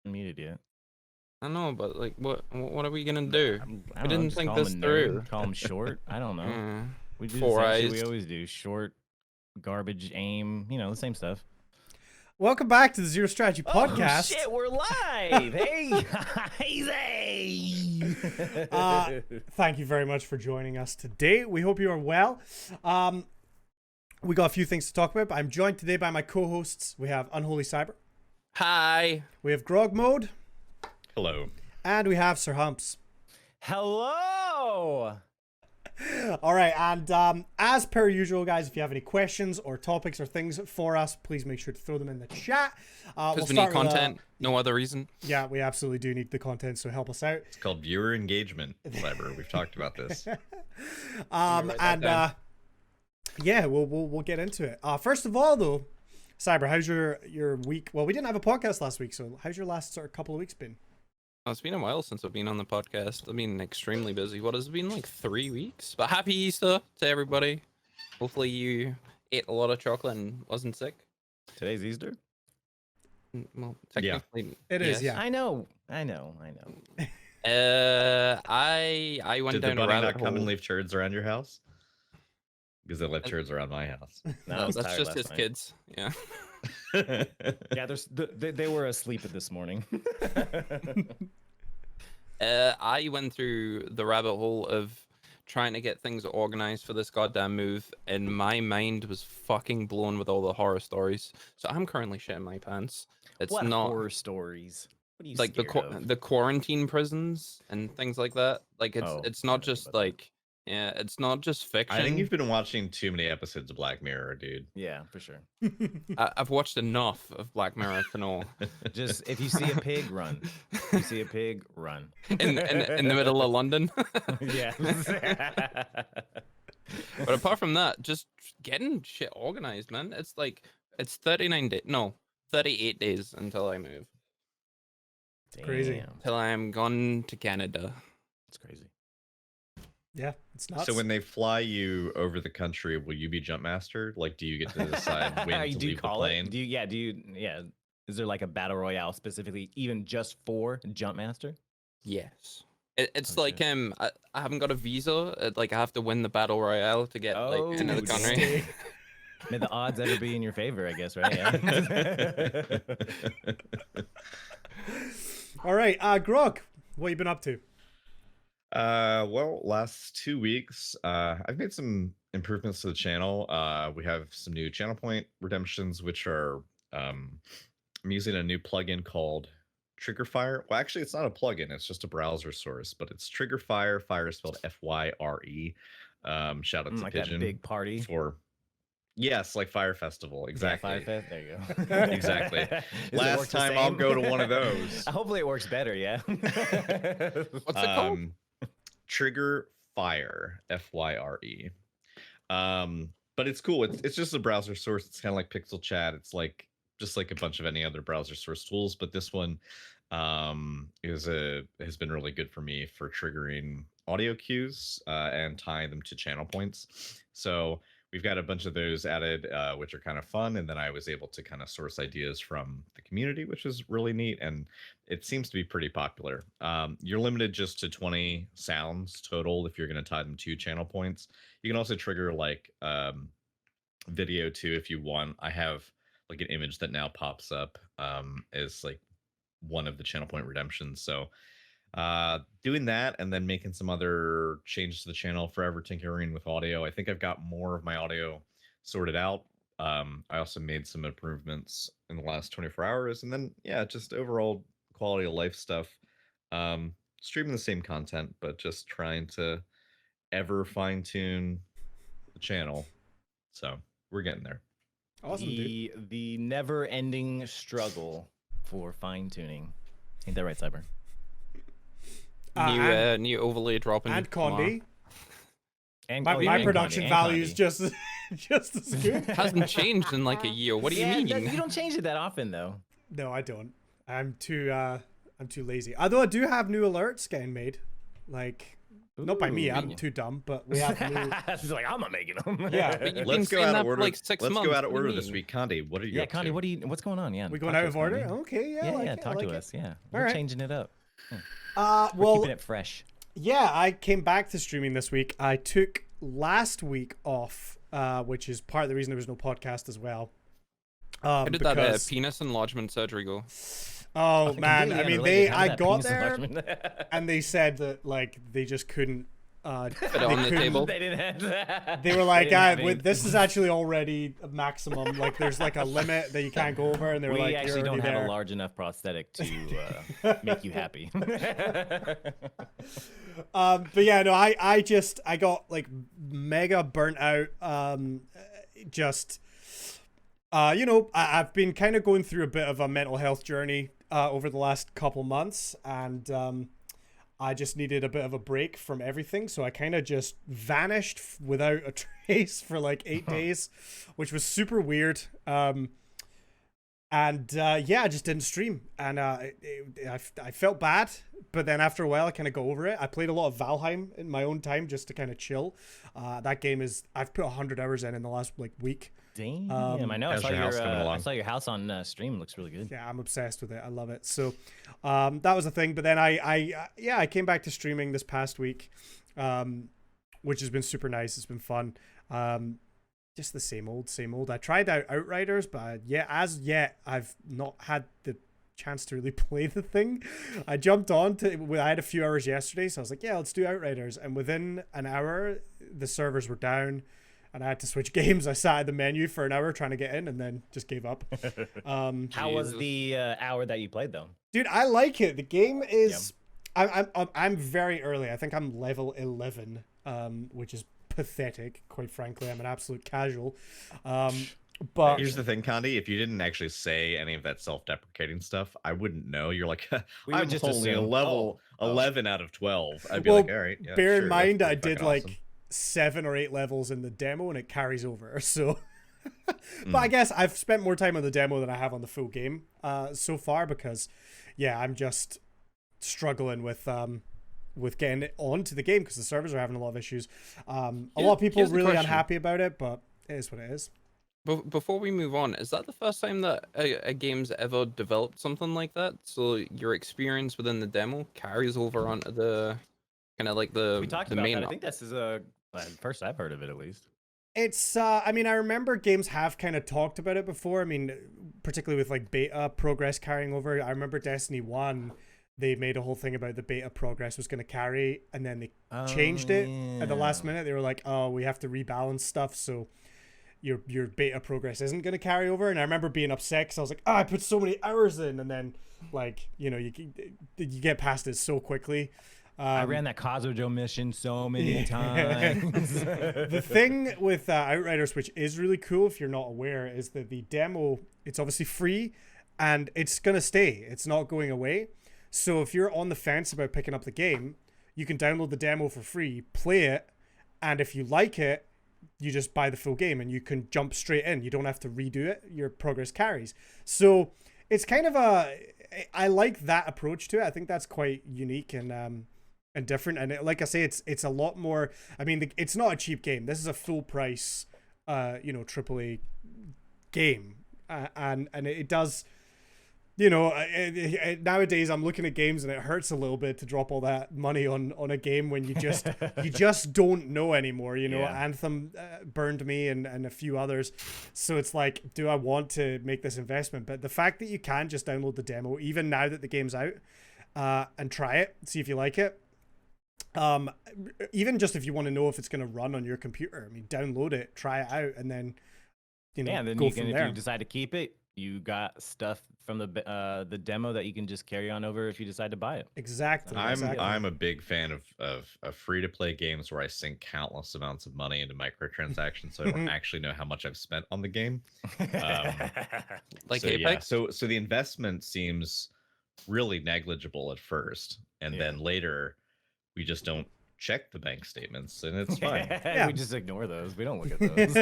Muted yet. I know, but like, what are we gonna do? I We don't know, didn't just think call him this a nerd, through. Call him short. I don't know. We do the Four same shit we eyes. always do. Short, garbage, aim. You know, the same stuff. Welcome back to the Zero Strategy Podcast. Oh shit, we're live! Hey, easy. Thank you very much for joining us today. We hope you are well. We got a few things to talk about. But I'm joined today by my co-hosts. We have Unholy Cyber. Hi. We have Grog Mode. Hello. And we have Sir Humps. Hello. All right, and as per usual, guys, if you have any questions or topics or things for us, please make sure to throw them in the chat. Because we need content, no other reason. Yeah, we absolutely do need the content, so help us out. It's called viewer engagement, Cyber. We've talked about this. Yeah, we'll get into it. First of all, though, Cyber, how's your week? Well, we didn't have a podcast last week, so how's your last sort of couple of weeks been? It's been a while since I've been on the podcast. I've been extremely busy. What has it been, like 3 weeks? But happy Easter to everybody. Hopefully you ate a lot of chocolate and wasn't sick. Today's Easter. Well, technically, It is, yeah. I know. I went Did the down a bunny rabbit not come and hole. leave turds around your house? Because they left turds around my house. No, that's just his kids. Yeah. Yeah, they were asleep this morning. I went through the rabbit hole of trying to get things organized for this goddamn move, and my mind was fucking blown with all the horror stories. So I'm currently shitting my pants. It's What not horror stories? What are you like scared of? the quarantine prisons and things like that. Like it's not just like it's not just fiction. I think you've been watching too many episodes of Black Mirror, dude. Yeah, for sure. I've watched enough of Black Mirror to know. Just if you see a pig, run. If you see a pig, run. in the middle of London. Yeah. But apart from that, just getting shit organized, man. It's like it's 38 days until I move. Crazy. Damn, Till I am gone to Canada. it's crazy. Yeah, it's nuts. So when they fly you over the country, will you be jump master? Like, do you get to decide when to Do you leave the call plane? it? Is there like a battle royale specifically, even just for Jumpmaster? Yes. It's Oh, like shit. I haven't got a visa. Like I have to win the battle royale to get like into the country. stay. May the odds ever be in your favor, I guess, right? Yeah. All right, Grog, what you been up to? Well, last 2 weeks, I've made some improvements to the channel. We have some new channel point redemptions, which are I'm using a new plugin called Triggerfire. Well, actually, it's not a plugin; it's just a browser source. But it's Triggerfire. Fire is spelled Fyre. Shout out to Like Pigeon that big party. for yes, like Fire Festival. Exactly. Yeah, Fire Fest. There you go. Exactly. Does it Last work the time I'll same? go to one of those. Hopefully it works better, yeah. What's it called? Trigger Fire, Fyre. But it's cool. It's just a browser source. It's kind of like Pixel Chat. It's like just like a bunch of any other browser source tools, but this one has been really good for me for triggering audio cues and tying them to channel points. So we've got a bunch of those added, which are kind of fun. And then I was able to kind of source ideas from the community, which is really neat. And it seems to be pretty popular. You're limited just to 20 sounds total if you're going to tie them to channel points. You can also trigger like video too if you want. I have like an image that now pops up as like one of the channel point redemptions. So doing that and then making some other changes to the channel, forever tinkering with audio. I think I've got more of my audio sorted out. I also made some improvements in the last 24 hours, and then yeah, just overall quality of life stuff. Streaming the same content, but just trying to ever fine tune the channel. So we're getting there. Awesome, dude. The never-ending struggle for fine-tuning. Ain't that right, Cyber? New overlay dropping. And Condi. And My production value is just just as good. Hasn't changed in like a year. What do you mean? You don't change it that often, though. No, I don't. I'm too lazy. Although I do have new alerts getting made, like Not by me. I'm Ooh. too dumb, but we have. She's like, I'm not making them. Yeah. But you've Let's been go saying out that of for order. like 6 Let's months. go out of What do you order this mean? week. Condi, what are you Yeah, up to? Condi, what's going on? Yeah, We going talk out to of us, order? Condi. Okay, yeah. I like it, I talk like to it. us. Yeah, we're right. changing it up. We're We're well, keeping it fresh. yeah, I came back to streaming this week. I took last week off, which is part of the reason there was no podcast as well. How did that because penis enlargement surgery go? oh man, Completely I mean unrelated. How did I that got penis there enlargement- and they said that like they just couldn't. Put it on the table. They didn't have that. They were like, didn't have any- this is actually already a maximum. Like, there's like a limit that you can't go over, and they were we like, actually you're don't already have there. a large enough prosthetic to make you happy. But yeah, no, I got like mega burnt out. I've been kind of going through a bit of a mental health journey over the last couple months, and I just needed a bit of a break from everything, so I kind of just vanished without a trace for like 8 days, which was super weird. I just didn't stream, and I felt bad, but then after a while I kind of go over it. I played a lot of Valheim in my own time just to kind of chill. That game I've put 100 hours in the last like week. Damn, I know. how's your house coming I along? saw your house on stream. Looks really good. Yeah, I'm obsessed with it. I love it. So that was the thing. But then I came back to streaming this past week, which has been super nice. It's been fun. Just the same old. I tried out Outriders, but as yet I've not had the chance to really play the thing. I jumped on I had a few hours yesterday, so I was like, yeah, let's do Outriders. And within an hour, the servers were down. And I had to switch games. I sat at the menu for an hour trying to get in, and then just gave up. How was the hour that you played though? Dude, I like it. The game is. I'm very early. I think I'm level 11, which is pathetic. Quite frankly, I'm an absolute casual. But Here's the thing, Condi. If you didn't actually say any of that self-deprecating stuff, I wouldn't know. You're like, We would I'm just only a assume, level oh. 11 out of 12. I'd be Well, like, all right. Yeah, bear in sure, mind, that's I pretty did fucking like awesome. 7 or 8 levels in the demo, and it carries over. So, but I guess I've spent more time on the demo than I have on the full game so far because, yeah, I'm just struggling with getting it onto the game because the servers are having a lot of issues. A lot of people Here's the really question. unhappy about it, but it is what it is. Before we move on, is that the first time that a game's ever developed something like that? So your experience within the demo carries over onto the kind of like the We talked the about main. that. I think this is first I've heard of it at least. It's I mean, I remember games have kind of talked about it before. I mean, particularly with like beta progress carrying over. I remember Destiny 1, they made a whole thing about the beta progress was going to carry, and then they changed it at the last minute. They were like, oh, we have to rebalance stuff, so your beta progress isn't going to carry over. And I remember being upset because I was like, oh, I put so many hours in, and then like, you know, you get past it so quickly. I ran that Kazujo mission so many times. The thing with Outriders, which is really cool if you're not aware, is that the demo, it's obviously free and it's going to stay. It's not going away. So if you're on the fence about picking up the game, you can download the demo for free, play it, and if you like it, you just buy the full game and you can jump straight in. You don't have to redo it. Your progress carries. So it's kind of I like that approach to it. I think that's quite unique and different. And like I say, it's a lot more. I mean, it's not a cheap game. This is a full price, AAA game, and it does. You know, nowadays I'm looking at games and it hurts a little bit to drop all that money on a game when you just don't know anymore. You know, Yeah. Anthem burned me and a few others, so it's like, do I want to make this investment? But the fact that you can just download the demo, even now that the game's out, and try it, see if you like it. Even just if you want to know if it's going to run on your computer, I mean, download it, try it out, and then And then go you from can, if there. you decide to keep it, you got stuff from the demo that you can just carry on over if you decide to buy it. Exactly. I'm a big fan of free to play games where I sink countless amounts of money into microtransactions, so I don't actually know how much I've spent on the game. Like so, Apex? Yeah, so the investment seems really negligible at first, and then later we just don't check the bank statements, and it's fine. Yeah. We just ignore those. We don't look at those.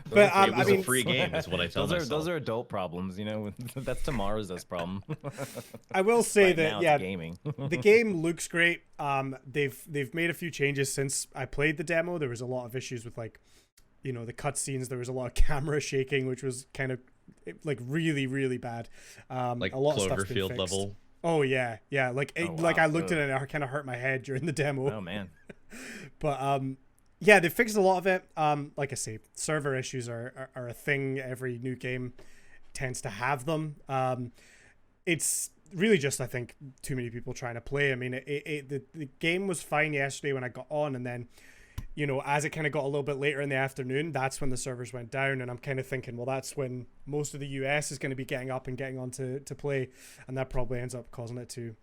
But, It was I mean- a free game, is what I tell those myself. those are adult problems, you know. That's tomorrow's us problem. I will say Right that now, it's yeah, gaming. the game looks great. They've made a few changes since I played the demo. There was a lot of issues with like, you know, the cutscenes. There was a lot of camera shaking, which was kind of like really, really bad. Like a lot of stuff's been Cloverfield fixed. level. Oh yeah, yeah. Like Oh, like wow. I looked at it and it kind of hurt my head during the demo. Oh man. But yeah, they fixed a lot of it. Like I say, server issues are a thing. Every new game tends to have them. It's really just, I think, too many people trying to play. I mean, the game was fine yesterday when I got on, and then, you know, as it kind of got a little bit later in the afternoon, that's when the servers went down, and I'm kind of thinking, well, that's when most of the US is going to be getting up and getting on to play, and that probably ends up causing it to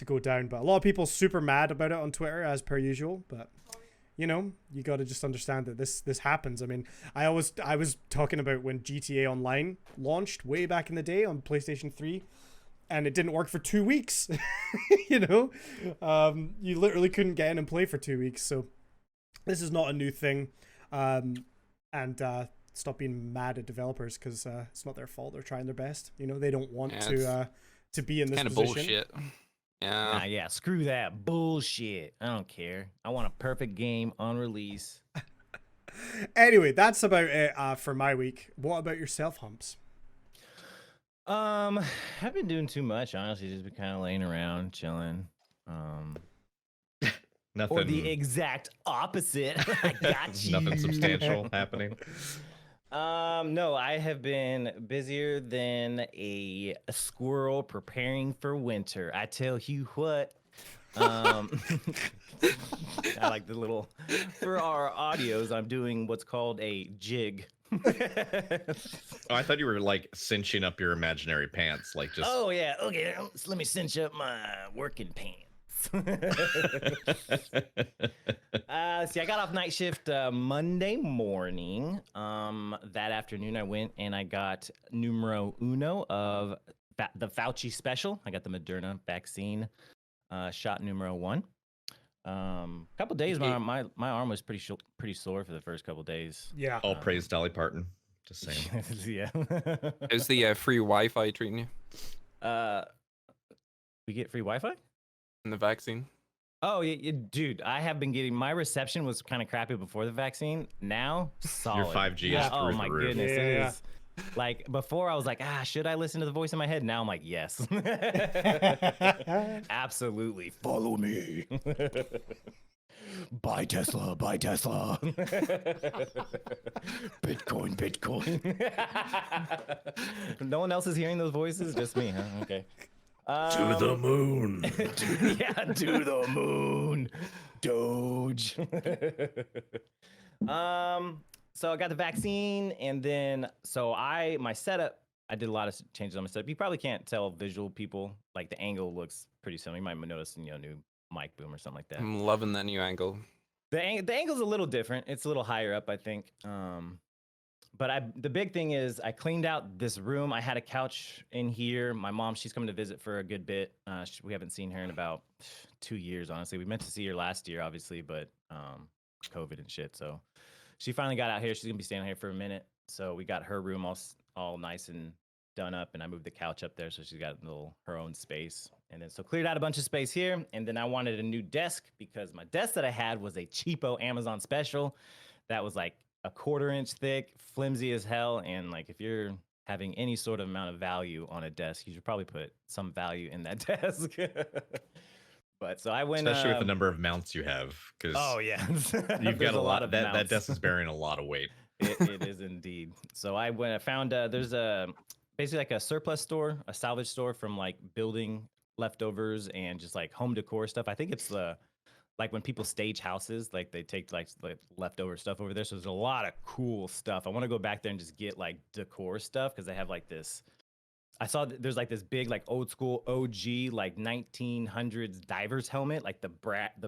go down. But a lot of people super mad about it on Twitter, as per usual, but you know, you got to just understand that this happens. I mean, I was talking about when GTA Online launched way back in the day on PlayStation 3, and it didn't work for 2 weeks. You know, you literally couldn't get in and play for 2 weeks. So this is not a new thing. And stop being mad at developers, because it's not their fault. They're trying their best. You know, they don't want to be in this Kind of position. bullshit. Yeah. Nah, yeah, screw that bullshit. I don't care. I want a perfect game on release. Anyway, that's about it for my week. What about yourself, Humps? I've been doing too much, honestly. Just been kind of laying around, chilling. Nothing. Or the exact opposite. I got you. Nothing substantial happening. No, I have been busier than a squirrel preparing for winter. I tell you what. I like the little. For our audios, I'm doing what's called a jig. Oh, I thought you were like cinching up your imaginary pants, like just. Oh yeah, okay. So let me cinch up my working pants. See, I got off night shift Monday morning. That afternoon, I went and I got numero uno of the Fauci special. I got the Moderna vaccine shot numero 1. Couple days, my arm was pretty sore for the first couple days. Yeah. All praise Dolly Parton. Just saying. Yeah. How's the free Wi-Fi treating you We get free Wi-Fi? in the vaccine? Oh, yeah, dude, I have been getting, my reception was kind of crappy before the vaccine. Now, solid. Your 5G Yeah. is Oh through my the roof. goodness, Yeah, it yeah. is. Like before, I was like, should I listen to the voice in my head? Now I'm like, yes. Absolutely. Follow me. Buy Tesla, buy Tesla. Bitcoin, Bitcoin. No one else is hearing those voices? Just me, huh? Okay. To the moon. To the moon. Doge. So I got the vaccine, and then my setup, I did a lot of changes on my setup. You probably can't tell visual people, like the angle looks pretty similar. You might notice, new mic boom or something like that. I'm loving that new angle. The angle's a little different. It's a little higher up, I think. But the big thing is I cleaned out this room. I had a couch in here. My mom, she's coming to visit for a good bit. We haven't seen her in about 2 years, honestly. We meant to see her last year, obviously, but COVID and shit. So she finally got out here. She's gonna be staying out here for a minute. So we got her room all nice and done up, and I moved the couch up there, so she's got her own space. And then so cleared out a bunch of space here, and then I wanted a new desk because my desk that I had was a cheapo Amazon special that was like a 1/4 inch thick, flimsy as hell, and like if you're having any sort of amount of value on a desk, you should probably put some value in that desk. But so I went, Especially with the number of mounts you have, because oh yeah, you've got a lot of that mounts. desk is bearing a lot of weight. It is indeed. So I found there's basically like a surplus store, a salvage store from like building leftovers and just like home decor stuff. I think it's like when people stage houses, like they take like leftover stuff over there. So there's a lot of cool stuff. I want to go back there and just get like decor stuff because they have like this. I saw there's like this big like old school OG like 1900s diver's helmet, like the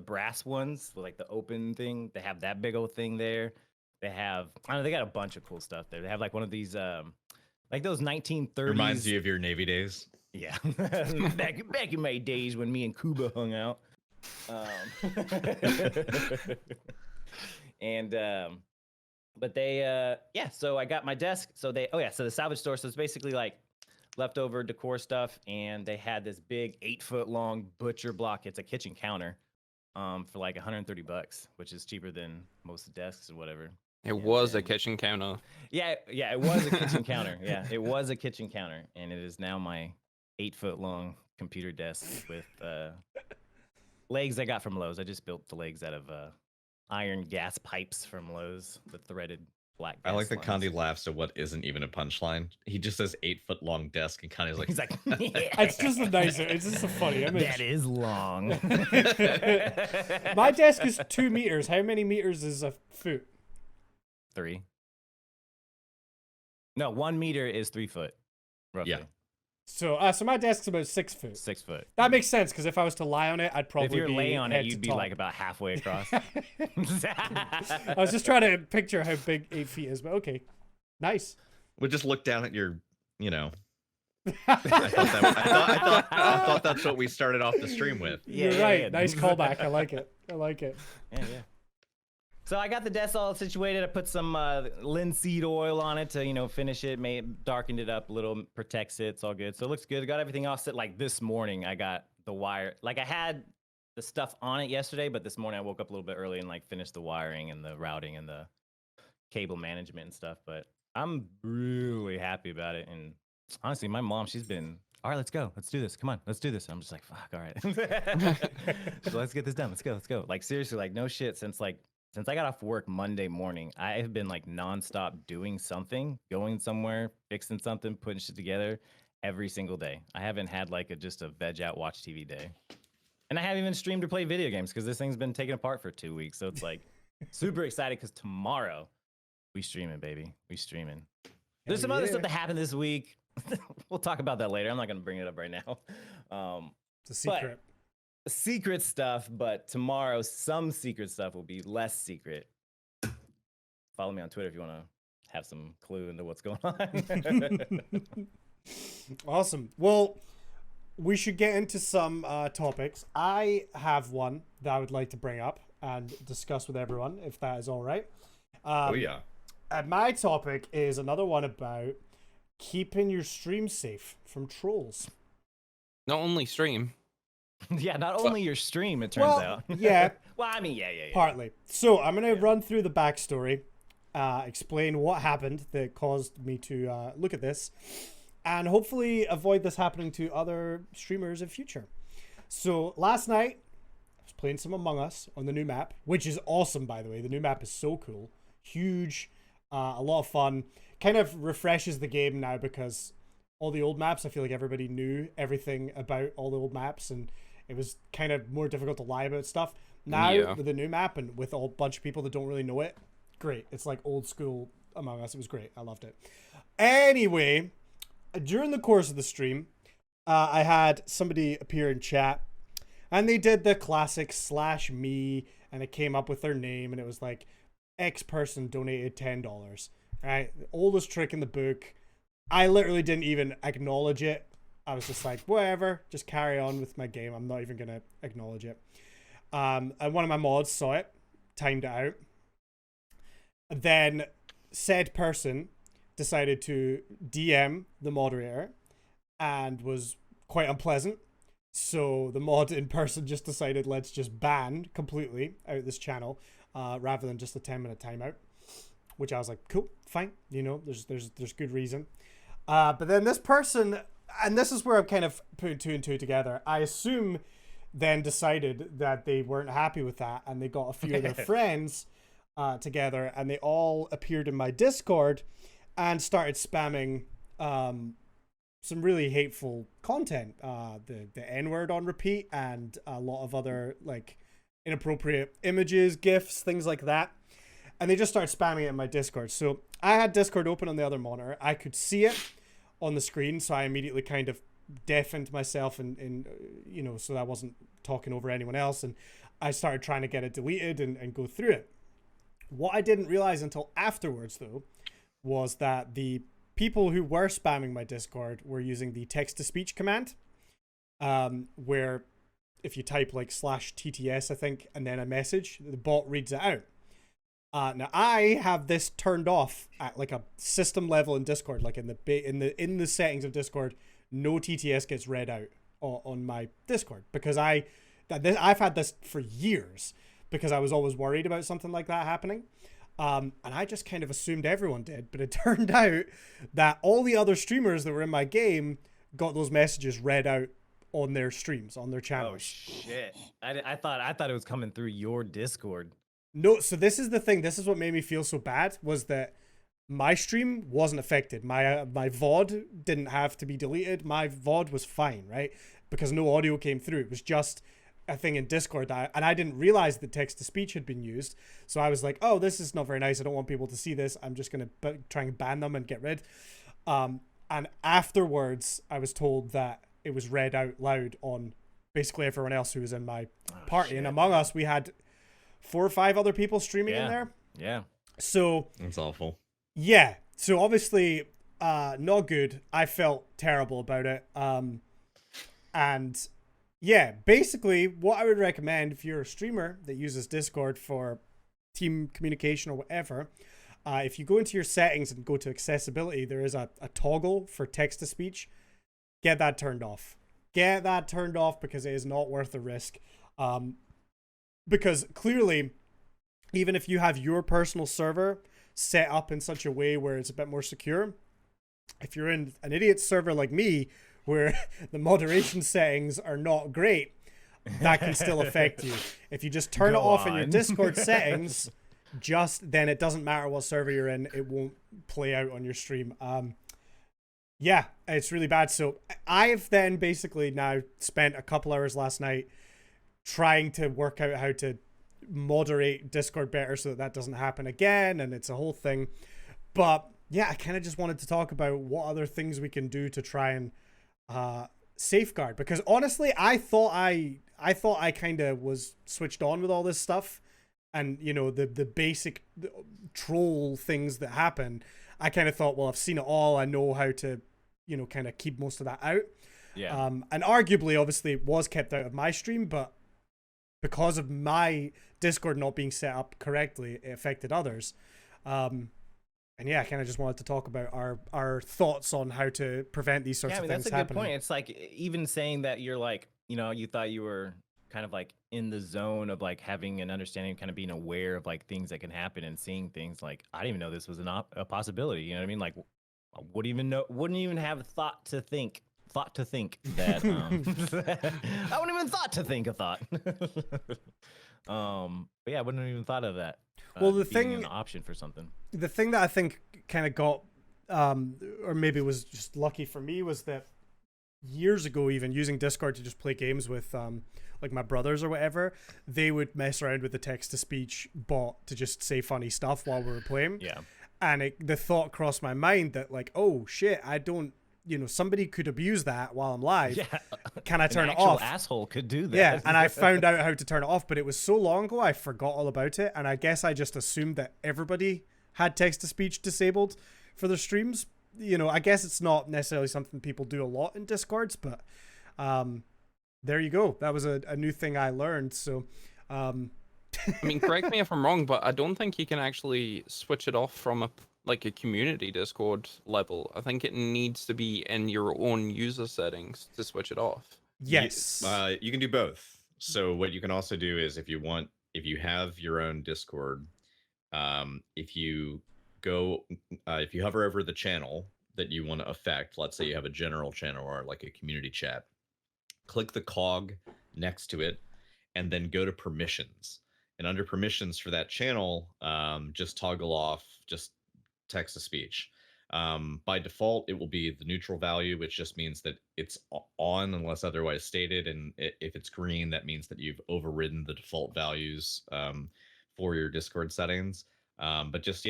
brass ones, like the open thing. They have that big old thing there. They have, I don't know, they got a bunch of cool stuff there. They have like one of these like those 1930s. Reminds you of your Navy days. Yeah. back in my days when me and Kuba hung out. And but they yeah, so I got my desk. So so the salvage store. So it's basically like leftover decor stuff, and they had this big 8-foot long butcher block. It's a kitchen counter, for like $130, which is cheaper than most desks or whatever. It And was a then- kitchen counter. Yeah, it was a kitchen counter. Yeah, it was a kitchen counter, and it is now my 8-foot long computer desk with legs I got from Lowe's. I just built the legs out of iron gas pipes from Lowe's, the threaded black gas I like that lines. Condi laughs at what isn't even a punchline. He just says 8-foot long desk, and Condi's like, He's like, It's just it's just a funny image. that is long. My desk is 2 meters. How many meters is a foot? 3. No, 1 meter is 3 foot, roughly. Yeah. So my desk's about 6 foot. 6 foot. That makes sense because if I was to lie on it, I'd probably If you're be laying on head it, to you'd be top. like about halfway across. I was just trying to picture how big 8 feet is, but okay, nice. we'll just look down at your, you know. I thought that's what we started off the stream with. You're right. Nice callback. I like it. Yeah. So I got the desk all situated. I put some linseed oil on it to, finish it, darkened it up a little, protects it. It's all good. So it looks good. I got everything all set. Like this morning, I got the wire. Like I had the stuff on it yesterday, but this morning I woke up a little bit early and like finished the wiring and the routing and the cable management and stuff. But I'm really happy about it. And honestly, my mom, she's been, all right, let's go. Let's do this. Come on, let's do this. And I'm just like, fuck, all right. So let's get this done. Let's go. Like seriously, like no shit. Since I got off work Monday morning, I have been like nonstop doing something, going somewhere, fixing something, putting shit together every single day. I haven't had like just a veg out watch TV day. And I haven't even streamed or played video games because this thing's been taken apart for 2 weeks. So it's like super excited because tomorrow we streaming, baby. We streaming. There's some other stuff that happened this week. We'll talk about that later. I'm not going to bring it up right now. It's a secret. Secret stuff, but tomorrow some secret stuff will be less secret. Follow me on Twitter if you want to have some clue into what's going on. Awesome. Well, we should get into some topics. I have one that I would like to bring up and discuss with everyone, if that is all right. Oh yeah. And my topic is another one about keeping your stream safe from trolls. Not only stream. Yeah, not only your stream, it turns out. Yeah. Well, I mean, yeah. Partly. So I'm going to run through the backstory, explain what happened that caused me to look at this, and hopefully avoid this happening to other streamers in future. So last night, I was playing some Among Us on the new map, which is awesome, by the way. The new map is so cool. Huge, a lot of fun. Kind of refreshes the game now because all the old maps, I feel like everybody knew everything about all the old maps, and it was kind of more difficult to lie about stuff. Now, with the new map and with a whole bunch of people that don't really know it, great. It's like old school Among Us. It was great. I loved it. Anyway, during the course of the stream, I had somebody appear in chat, and they did the classic /me, and it came up with their name, and it was like, X person donated $10. Right? The oldest trick in the book. I literally didn't even acknowledge it. I was just like, whatever, just carry on with my game. I'm not even going to acknowledge it. And one of my mods saw it, timed it out. Then said person decided to DM the moderator and was quite unpleasant. So the mod in person just decided, let's just ban completely out this channel rather than just a 10-minute timeout. Which I was like, cool, fine. There's good reason. But then this person, and this is where I'm kind of putting 2 and 2 together. I assume then decided that they weren't happy with that, and they got a few of their friends together, and they all appeared in my Discord and started spamming some really hateful content. The N-word on repeat, and a lot of other like inappropriate images, GIFs, things like that. And they just started spamming it in my Discord. So I had Discord open on the other monitor. I could see it on the screen, so I immediately kind of deafened myself and so that I wasn't talking over anyone else. And I started trying to get it deleted and go through it. What I didn't realize until afterwards, though, was that the people who were spamming my Discord were using the text-to-speech command, where if you type like /TTS, I think, and then a message, the bot reads it out. Now I have this turned off at like a system level in Discord, like in the settings of Discord. No TTS gets read out on my Discord because I've had this for years because I was always worried about something like that happening. And I just kind of assumed everyone did, but it turned out that all the other streamers that were in my game got those messages read out on their streams, on their channels. Oh shit! I thought it was coming through your Discord. No, so this is the thing. This is what made me feel so bad was that my stream wasn't affected. My VOD didn't have to be deleted. My VOD was fine, right? Because no audio came through. It was just a thing in Discord and I didn't realize that text to speech had been used. So I was like, oh, this is not very nice. I don't want people to see this. I'm just going to try and ban them and get rid. And afterwards, I was told that it was read out loud on basically everyone else who was in my party. Shit. And among us, we had 4 or 5 other people streaming in there. Yeah. So That's awful. yeah. So obviously, not good. I felt terrible about it. And yeah, basically what I would recommend if you're a streamer that uses Discord for team communication or whatever, if you go into your settings and go to accessibility, there is a toggle for text to speech. Get that turned off. Get that turned off because it is not worth the risk. Because clearly, even if you have your personal server set up in such a way where it's a bit more secure, if you're in an idiot server like me, where the moderation settings are not great, that can still affect you. If you just turn it off in your Discord settings, then it doesn't matter what server you're in, it won't play out on your stream. Yeah, it's really bad. So I've then basically now spent a couple hours last night trying to work out how to moderate Discord better so that doesn't happen again, and it's a whole thing. But yeah, I kind of just wanted to talk about what other things we can do to try and safeguard, because honestly, I thought I kind of was switched on with all this stuff, and you know, the basic troll things that happen. I kind of thought, well, I've seen it all. I know how to, you know, kind of keep most of that out. Yeah. And arguably, obviously, it was kept out of my stream, but because of my Discord not being set up correctly, it affected others. And yeah, I kind of just wanted to talk about our thoughts on how to prevent these sorts of things that's a happening. good point. It's like, even saying that you're like, you know, you thought you were kind of like in the zone of like having an understanding, kind of being aware of like things that can happen and seeing things like, I didn't even know this was a possibility. You know what I mean? Like, I wouldn't even have thought to think that I wouldn't even thought to think a thought. But yeah, I wouldn't have even thought of that. Well, the being thing, an option for something. the thing that I think kind of got, or maybe was just lucky for me, was that years ago, even using Discord to just play games with like my brothers or whatever, they would mess around with the text to speech bot to just say funny stuff while we were playing. Yeah. And the thought crossed my mind that like, oh shit, I don't, you know, somebody could abuse that while I'm live. Yeah. Can I turn An it actual off? asshole could do that. Yeah, and I found out how to turn it off, but it was so long ago I forgot all about it, and I guess I just assumed that everybody had text to speech disabled for their streams. You know, I guess it's not necessarily something people do a lot in Discords, but there you go. That was a new thing I learned. So I mean, correct me if I'm wrong, but I don't think you can actually switch it off from a community Discord level. I think it needs to be in your own user settings to switch it off. yes. You can do both. So what you can also do is if you have your own Discord, if you hover over the channel that you want to affect, let's say you have a general channel or like a community chat, click the cog next to it and then go to permissions. And under permissions for that channel, just toggle off just text to speech. By default, it will be the neutral value, which just means that it's on unless otherwise stated. And if it's green, that means that you've overridden the default values for your Discord settings. But just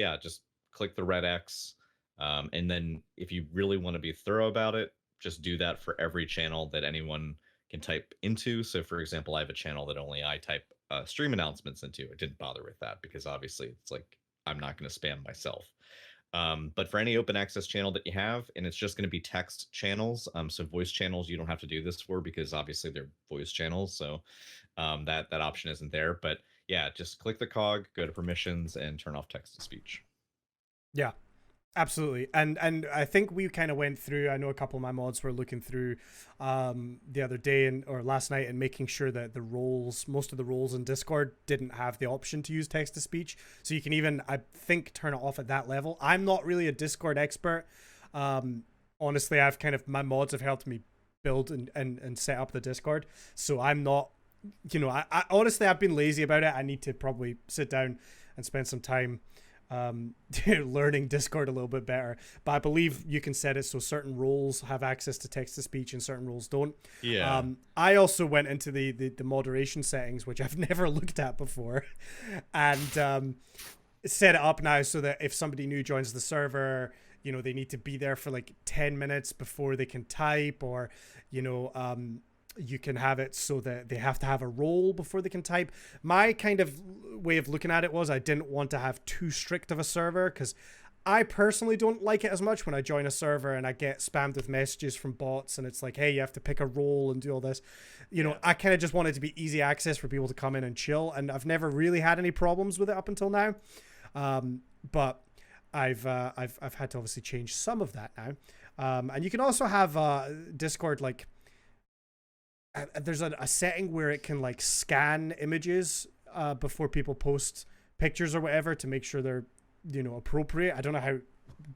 click the red X. And then if you really want to be thorough about it, just do that for every channel that anyone can type into. So for example, I have a channel that only I type stream announcements into. I didn't bother with that because obviously it's like, I'm not going to spam myself. But for any open access channel that you have, and it's just going to be text channels, so voice channels you don't have to do this for because obviously they're voice channels, so that option isn't there. But yeah, just click the cog, go to permissions, and turn off text to speech. Yeah, absolutely. And I think we kind of went through, I know a couple of my mods were looking through the other day or last night and making sure that the roles, most of the roles in Discord didn't have the option to use text to speech. So you can even, I think, turn it off at that level. I'm not really a Discord expert. Honestly, I've kind of, my mods have helped me build and set up the Discord. So I'm not, you know, I honestly, I've been lazy about it. I need to probably sit down and spend some time learning Discord a little bit better. But I believe you can set it so certain roles have access to text to speech and certain roles don't. Yeah. I also went into the moderation settings, which I've never looked at before, and set it up now so that if somebody new joins the server, you know, they need to be there for like 10 minutes before they can type, or you know, you can have it so that they have to have a role before they can type. My kind of way of looking at it was I didn't want to have too strict of a server, because I personally don't like it as much when I join a server and I get spammed with messages from bots and it's like, hey, you have to pick a role and do all this. You know, I kind of just want it to be easy access for people to come in and chill, and I've never really had any problems with it up until now. But I've had to obviously change some of that now. And you can also have Discord, like, there's a setting where it can like scan images before people post pictures or whatever to make sure they're, you know, appropriate. I don't know how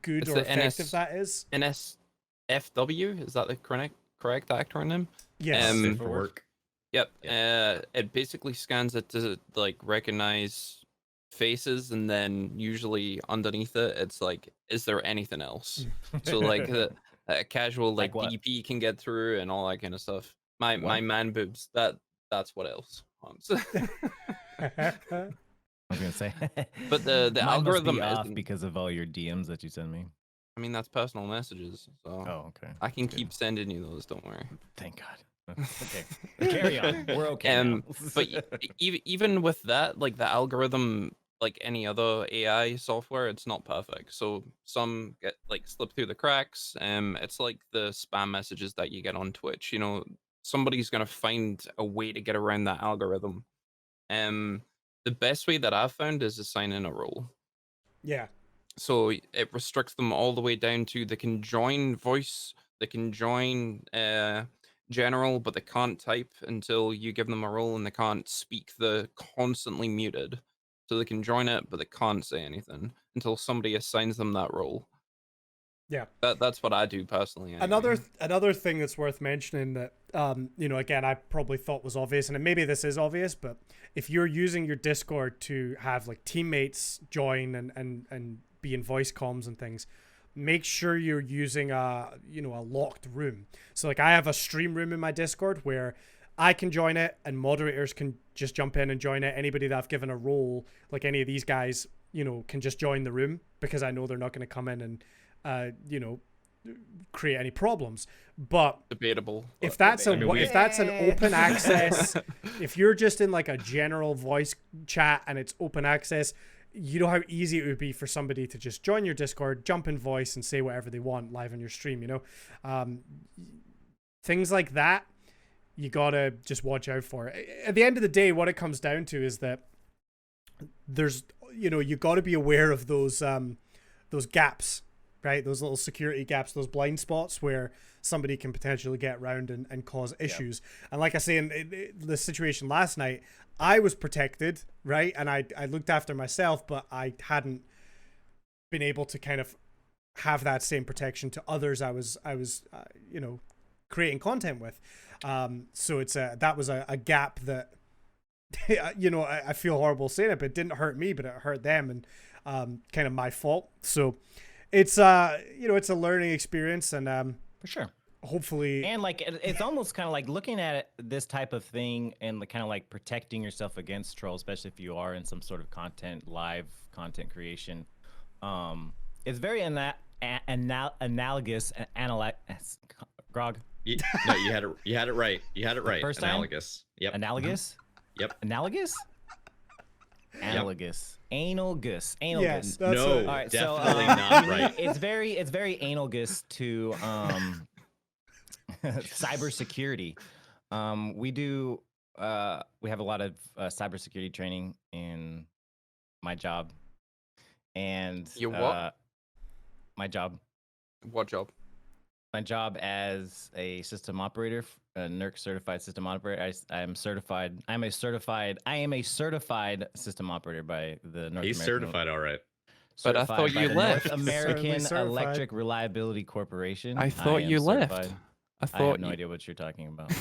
good or effective that is. NSFW, is that the correct acronym? Yes. For work. Yep. It basically scans it to like recognize faces, and then usually underneath it, it's like, is there anything else? So like a casual like DP can get through and all that kind of stuff. My man boobs. That's what else. I was gonna say, but the algorithm must be off because of all your DMs that you send me. I mean, that's personal messages, so okay. I can keep sending you those. Don't worry. Thank God. Okay, carry on. We're okay. Now. But even with that, like the algorithm, like any other AI software, it's not perfect. So some get like slip through the cracks. It's like the spam messages that you get on Twitch. You know, somebody's gonna find a way to get around that algorithm. The best way that I've found is assigning a role. Yeah. So it restricts them all the way down to they can join voice, they can join general, but they can't type until you give them a role, and they can't speak. They're constantly muted. So they can join it, but they can't say anything until somebody assigns them that role. Yeah. That's what I do personally. Anyway. Another thing that's worth mentioning that, you know, again, I probably thought was obvious, and maybe this is obvious, but if you're using your Discord to have like teammates join and be in voice comms and things, make sure you're using a locked room. So like I have a stream room in my Discord where I can join it and moderators can just jump in and join it. Anybody that I've given a role, like any of these guys, you know, can just join the room because I know they're not going to come in and you know, create any problems. But debatable. If that's an open access, if you're just in like a general voice chat and it's open access, you know how easy it would be for somebody to just join your Discord, jump in voice, and say whatever they want live on your stream. You know, things like that, you gotta just watch out for. At the end of the day, what it comes down to is that there's, you know, you got to be aware of those gaps. Right, those little security gaps, those blind spots where somebody can potentially get around and cause issues. Yep. And like I say, in the situation last night, I was protected, right, and I looked after myself, but I hadn't been able to kind of have that same protection to others I was you know, creating content with. So it's that was a gap that you know, I feel horrible saying it, but it didn't hurt me, but it hurt them, and kind of my fault. So it's you know, it's a learning experience, and for sure, hopefully, and like it's almost kind of like looking at it, this type of thing, and the kind of like protecting yourself against trolls, especially if you are in some sort of live content creation. It's very analogous. Grog. No, you had it right. You had it right. First time? Analogous. Yep. Analogous. Yep. Analogous. Analogous. Analogous. Yeah, Analogous. that's No, it. All right, definitely so not you need- right. it's very analogous to cybersecurity. We have a lot of cybersecurity training in my job, and Your what? my job, What job? my job as a system operator, a NERC certified system operator. I am certified. I am a certified system operator by the North He's American. certified, all right. But I Certified thought by you the left. North American certified. Electric Reliability Corporation. I thought am you left. certified. I I thought have no you... idea what you're talking about.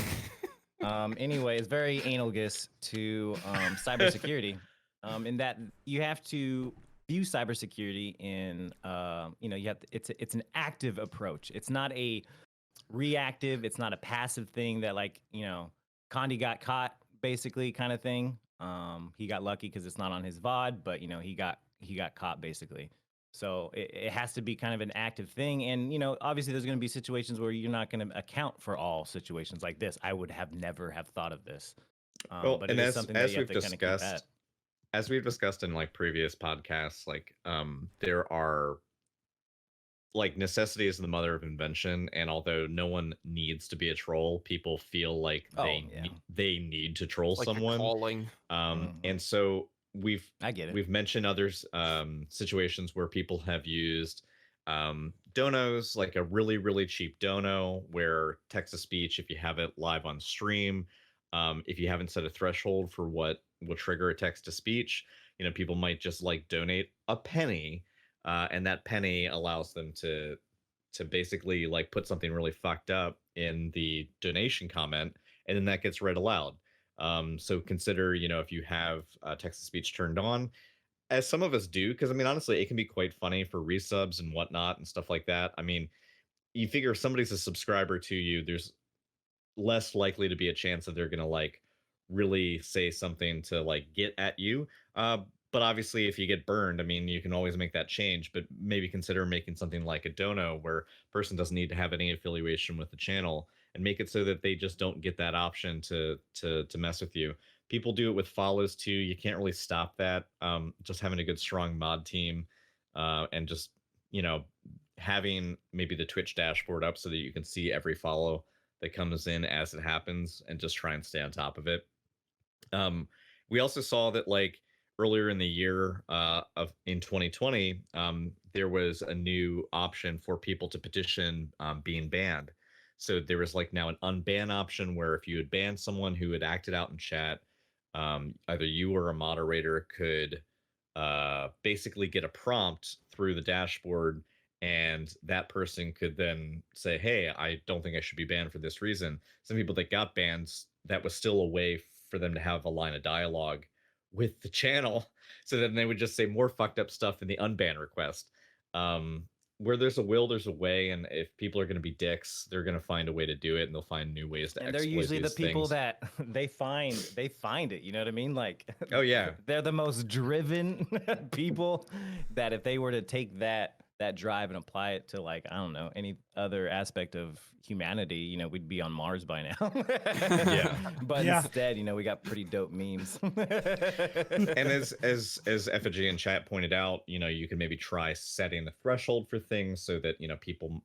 Anyway, it's very analogous to cybersecurity, in that you have to view cybersecurity in, you have to, it's an active approach. It's not a reactive. It's not a passive thing that Condi got caught basically kind of thing. He got lucky because it's not on his VOD, but he got caught basically. So it has to be kind of an active thing. And, obviously there's going to be situations where you're not going to account for all situations like this. I would have never have thought of this. Well, But and it is something that as you have we've to kind of keep discussed, at. as we've discussed in like previous podcasts, there are like necessity is the mother of invention, and although no one needs to be a troll, people feel like they need to troll It's like a someone. calling. And so I get it. we've mentioned others situations where people have used donos, like a really cheap dono where text to speech, if you have it live on stream, if you haven't set a threshold for what will trigger a text to speech, people might just like donate a penny, and that penny allows them to basically like put something really fucked up in the donation comment, and then that gets read aloud. So consider, if you have text to speech turned on, as some of us do, because I mean, honestly, it can be quite funny for resubs and whatnot and stuff like that. I mean, you figure if somebody's a subscriber to you, there's less likely to be a chance that they're gonna like really say something to like get at you. But obviously, if you get burned, I mean, you can always make that change. But maybe consider making something like a dono, where person doesn't need to have any affiliation with the channel, and make it so that they just don't get that option to mess with you. People do it with follows too. You can't really stop that. Just having a good strong mod team, and just having maybe the Twitch dashboard up so that you can see every follow that comes in as it happens, and just try and stay on top of it. We also saw that like earlier in the year of in 2020, there was a new option for people to petition being banned. So there was like now an unban option where if you had banned someone who had acted out in chat, either you or a moderator could basically get a prompt through the dashboard, and that person could then say, hey, I don't think I should be banned for this reason. Some people that got banned, that was still a way for them to have a line of dialogue with the channel, so then they would just say more fucked up stuff in the unban request. Where there's a will, there's a way, and if people are going to be dicks, they're going to find a way to do it, and they'll find new ways to And exploit they're usually the these people things. that they find it, you know what I mean? Like, Oh yeah, they're the most driven people that if they were to take that drive and apply it to, like, I don't know, any other aspect of humanity, we'd be on Mars by now. Yeah. But Yeah. instead, we got pretty dope memes. And as Effigy in chat pointed out, you can maybe try setting the threshold for things so that people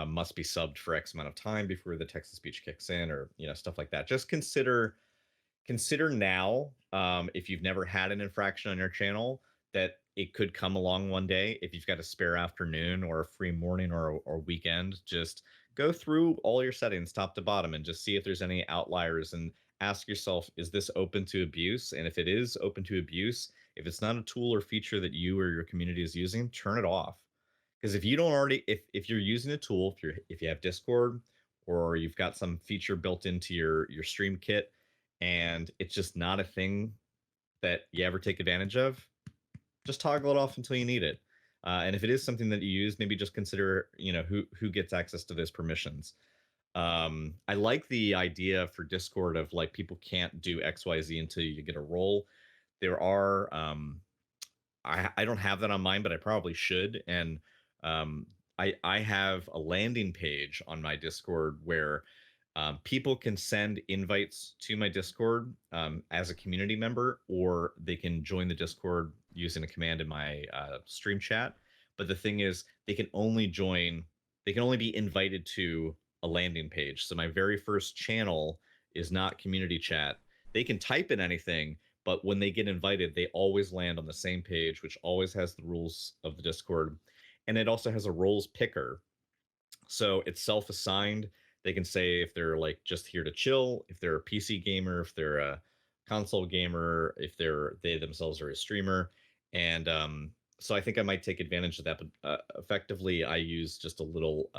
must be subbed for X amount of time before the text to speech kicks in, or stuff like that. Just consider now, if you've never had an infraction on your channel, that it could come along one day. If you've got a spare afternoon or a free morning or weekend, just go through all your settings top to bottom and just see if there's any outliers, and ask yourself, is this open to abuse? And if it is open to abuse, if it's not a tool or feature that you or your community is using, turn it off. Because if you don't already, if you're using a tool, if you have Discord, or you've got some feature built into your stream kit, and it's just not a thing that you ever take advantage of, just toggle it off until you need it. And if it is something that you use, maybe just consider, who gets access to those permissions. I like the idea for Discord of like people can't do XYZ until you get a role. There are, I don't have that on mine, but I probably should. And I have a landing page on my Discord where People can send invites to my Discord as a community member, or they can join the Discord using a command in my stream chat. But the thing is, they can only join, they can only be invited to a landing page. So my very first channel is not community chat. They can type in anything, but when they get invited, they always land on the same page, which always has the rules of the Discord. And it also has a roles picker. So it's self-assigned. They can say if they're like just here to chill, if they're a PC gamer, if they're a console gamer, if they themselves are a streamer. And so I think I might take advantage of that. But effectively, I use just a little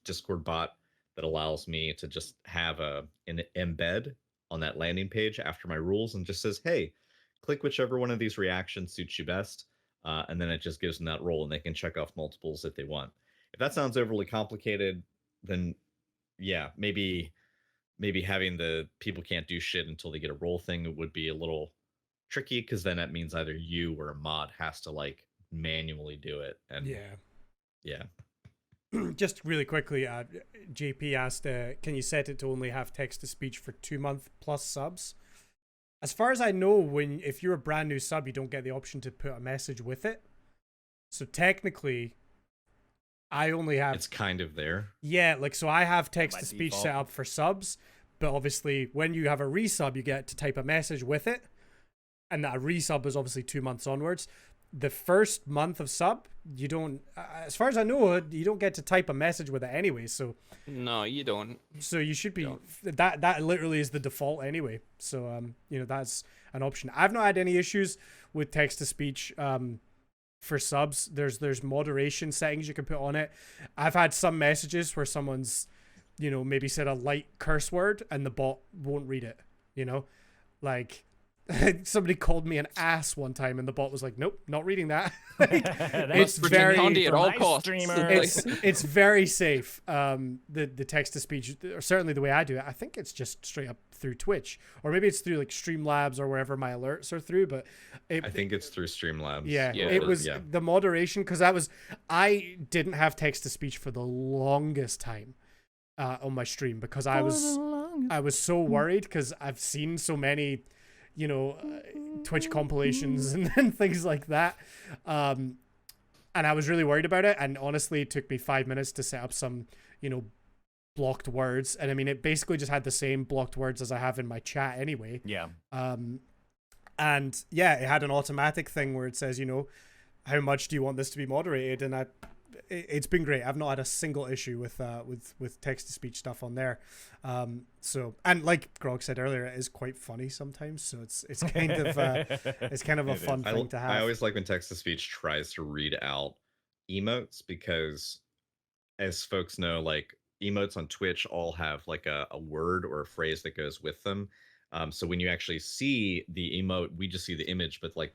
Discord bot that allows me to just have an embed on that landing page after my rules and just says, hey, click whichever one of these reactions suits you best. And then it just gives them that role, and they can check off multiples if they want. If that sounds overly complicated, then yeah, maybe having the people can't do shit until they get a role thing would be a little tricky, because then that means either you or a mod has to like manually do it. And yeah. Just really quickly, JP asked, can you set it to only have text to speech for 2 month plus subs? As far as I know, if you're a brand new sub, you don't get the option to put a message with it. So technically, I only have... It's kind of there. Yeah, like, so I have text to By speech default. set up for subs, but obviously when you have a resub, you get to type a message with it. And that resub is obviously 2 months onwards. The first month of sub, you don't, as far as I know, you don't get to type a message with it anyway. So No, you don't. so you should be, Don't. that literally is the default anyway. So, you know, that's an option. I've not had any issues with text to speech, for subs. There's moderation settings you can put on it. I've had some messages where someone's, you know, maybe said a light curse word and the bot won't read it, you know, like somebody called me an ass one time and the bot was like, nope, not reading that. It's very Candy at all nice costs. streamer. it's very safe. The text to speech, or certainly the way I do it, I think it's just straight up through Twitch, or maybe it's through like Streamlabs or wherever my alerts are through. But I think it's through Streamlabs. yeah, Yeah. it was Yeah. the moderation, because I didn't have text to speech for the longest time on my stream, because I was so worried, because I've seen so many, you know, Twitch compilations and things like that. And I was really worried about it. And honestly, it took me 5 minutes to set up some, you know, blocked words. And I mean, it basically just had the same blocked words as I have in my chat anyway. Yeah. And yeah, it had an automatic thing where it says, you know, how much do you want this to be moderated? And it's been great. I've not had a single issue with text to speech stuff on there. So, and like Grog said earlier, it is quite funny sometimes. So it's kind of a fun thing to have. I always like when text to speech tries to read out emotes, because as folks know, like emotes on Twitch all have like a word or a phrase that goes with them. So when you actually see the emote, we just see the image, but like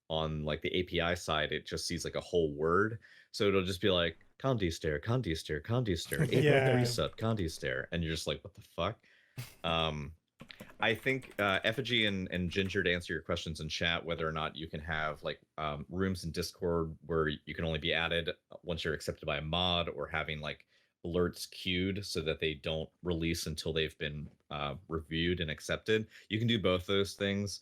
on like the API side, it just sees like a whole word. So it'll just be like Condi stare, Condi stare, Condi stare, Yeah. sub, Condi stare, and you're just like, what the fuck? I think Effigy and Ginger, to answer your questions in chat, whether or not you can have like rooms in Discord where you can only be added once you're accepted by a mod, or having like alerts queued so that they don't release until they've been reviewed and accepted. You can do both those things.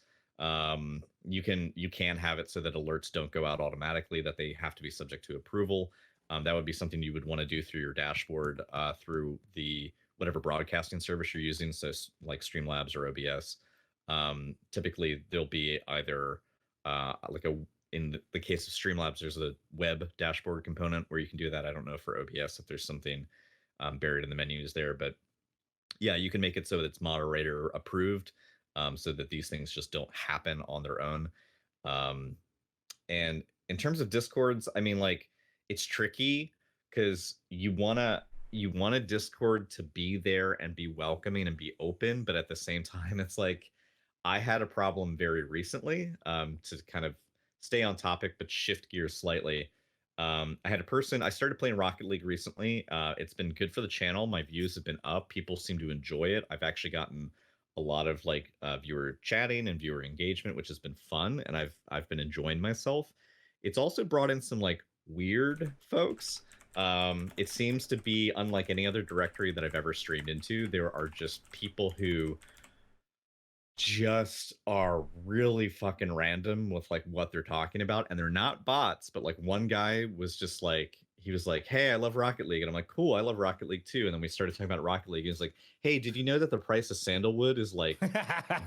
You can have it so that alerts don't go out automatically, that they have to be subject to approval. That would be something you would want to do through your dashboard, through the whatever broadcasting service you're using, so like Streamlabs or OBS. Typically there'll be either like in the case of Streamlabs, there's a web dashboard component where you can do that. I don't know for OBS if there's something buried in the menus there, but yeah, you can make it so that it's moderator approved, so that these things just don't happen on their own. And in terms of Discords, I mean, like, it's tricky because you want a Discord to be there and be welcoming and be open, but at the same time, it's like, I had a problem very recently, to kind of stay on topic but shift gears slightly. I had a person, I started playing Rocket League recently. It's been good for the channel. My views have been up. People seem to enjoy it. I've actually gotten a lot of like viewer chatting and viewer engagement, which has been fun, and I've been enjoying myself. It's also brought in some like weird folks. It seems to be unlike any other directory that I've ever streamed into. There are just people who just are really fucking random with like what they're talking about, and they're not bots, but like one guy was just like, he was like, hey, I love Rocket League, and I'm like, cool, I love Rocket League too. And then we started talking about Rocket League, and he's like, hey, did you know that the price of sandalwood is like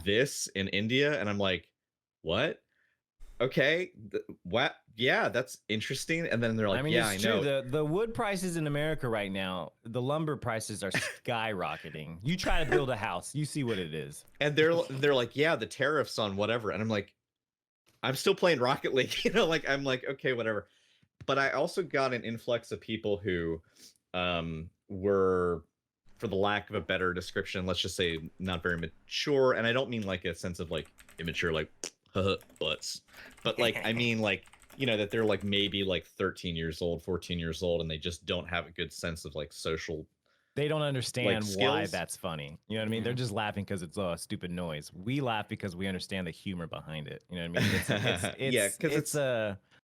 this in India? And I'm like, what? Okay, what? Yeah, that's interesting. And then they're like, I mean, yeah, it's I know. true. The wood prices in America right now, the lumber prices are skyrocketing. You try to build a house, you see what it is. And they're like, yeah, the tariffs on whatever. And I'm like, I'm still playing Rocket League, you know, like I'm like, okay, whatever. But I also got an influx of people who were, for the lack of a better description, let's just say not very mature. And I don't mean like a sense of like immature, like butts, but like I mean like, you know, that they're like maybe like 13 years old, 14 years old, and they just don't have a good sense of like social. They don't understand why skills. that's funny. You know what I mean? They're just laughing because it's a stupid noise. We laugh because we understand the humor behind it. You know what I mean? Yeah, 'cause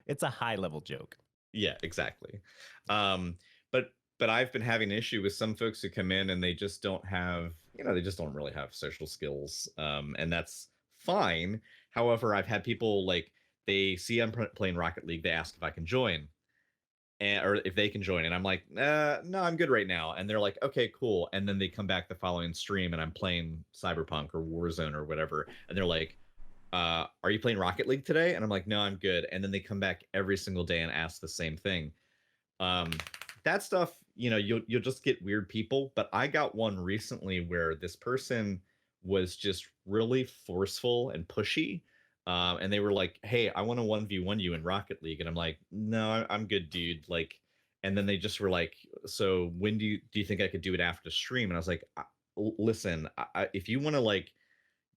it's a high level joke. Yeah, exactly. But I've been having an issue with some folks who come in and they just don't have, you know, they just don't really have social skills, and that's fine. However, I've had people like, they see I'm playing Rocket League, they ask if I can join, and or if they can join, and I'm like, no, I'm good right now. And they're like, okay, cool. And then they come back the following stream, and I'm playing Cyberpunk or Warzone or whatever, and they're like, are you playing Rocket League today? And I'm like, no, I'm good. And then they come back every single day and ask the same thing. That stuff, you know, you'll just get weird people. But I got one recently where this person was just really forceful and pushy. And they were like, hey, I want to 1v1 you in Rocket League. And I'm like, no, I'm good, dude. Like, and then they just were like, so when do you think I could do it after the stream? And I was like, listen, if you want to like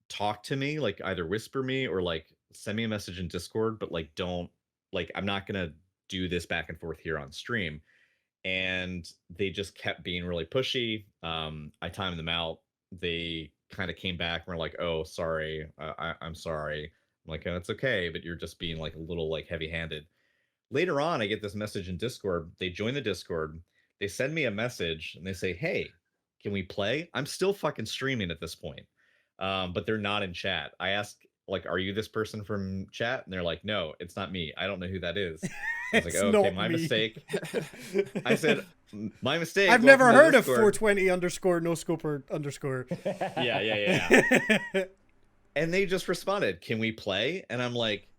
talk to me, like either whisper me or like send me a message in Discord, but like don't, like I'm not gonna do this back and forth here on stream. And they just kept being really pushy. I timed them out. They kind of came back and were like, oh, sorry, I'm sorry. I'm like, oh, it's okay, but you're just being like a little like heavy-handed. Later on, I get this message in Discord. They join the Discord. They send me a message and they say, hey, can we play? I'm still fucking streaming at this point. But they're not in chat. I ask, like, are you this person from chat? And they're like, no, it's not me. I don't know who that is. I was like, It's oh, okay, not my me. mistake. I said, my mistake. I've welcome never to heard of Discord." 420 underscore no scoper underscore. Yeah. And they just responded, can we play? And I'm like,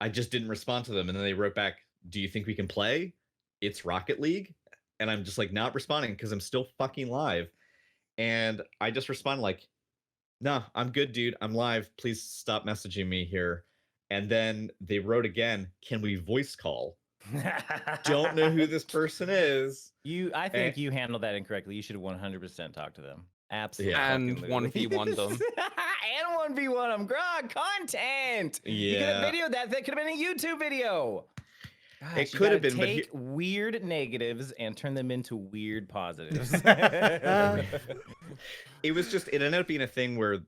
I just didn't respond to them. And then they wrote back, do you think we can play? It's Rocket League. And I'm just like not responding because I'm still fucking live. And I just responded like, no, I'm good, dude. I'm live. Please stop messaging me here. And then they wrote again, can we voice call? Don't know who this person is. I think you handled that incorrectly. You should have 100% talked to them. Absolutely. Yeah. And 1v1 them. And 1v1 them. Grog, content. Yeah. You could have videoed that. That could have been a YouTube video. Gosh, It you could have gotta been, but take weird negatives and turn them into weird positives. It was just, it ended up being a thing where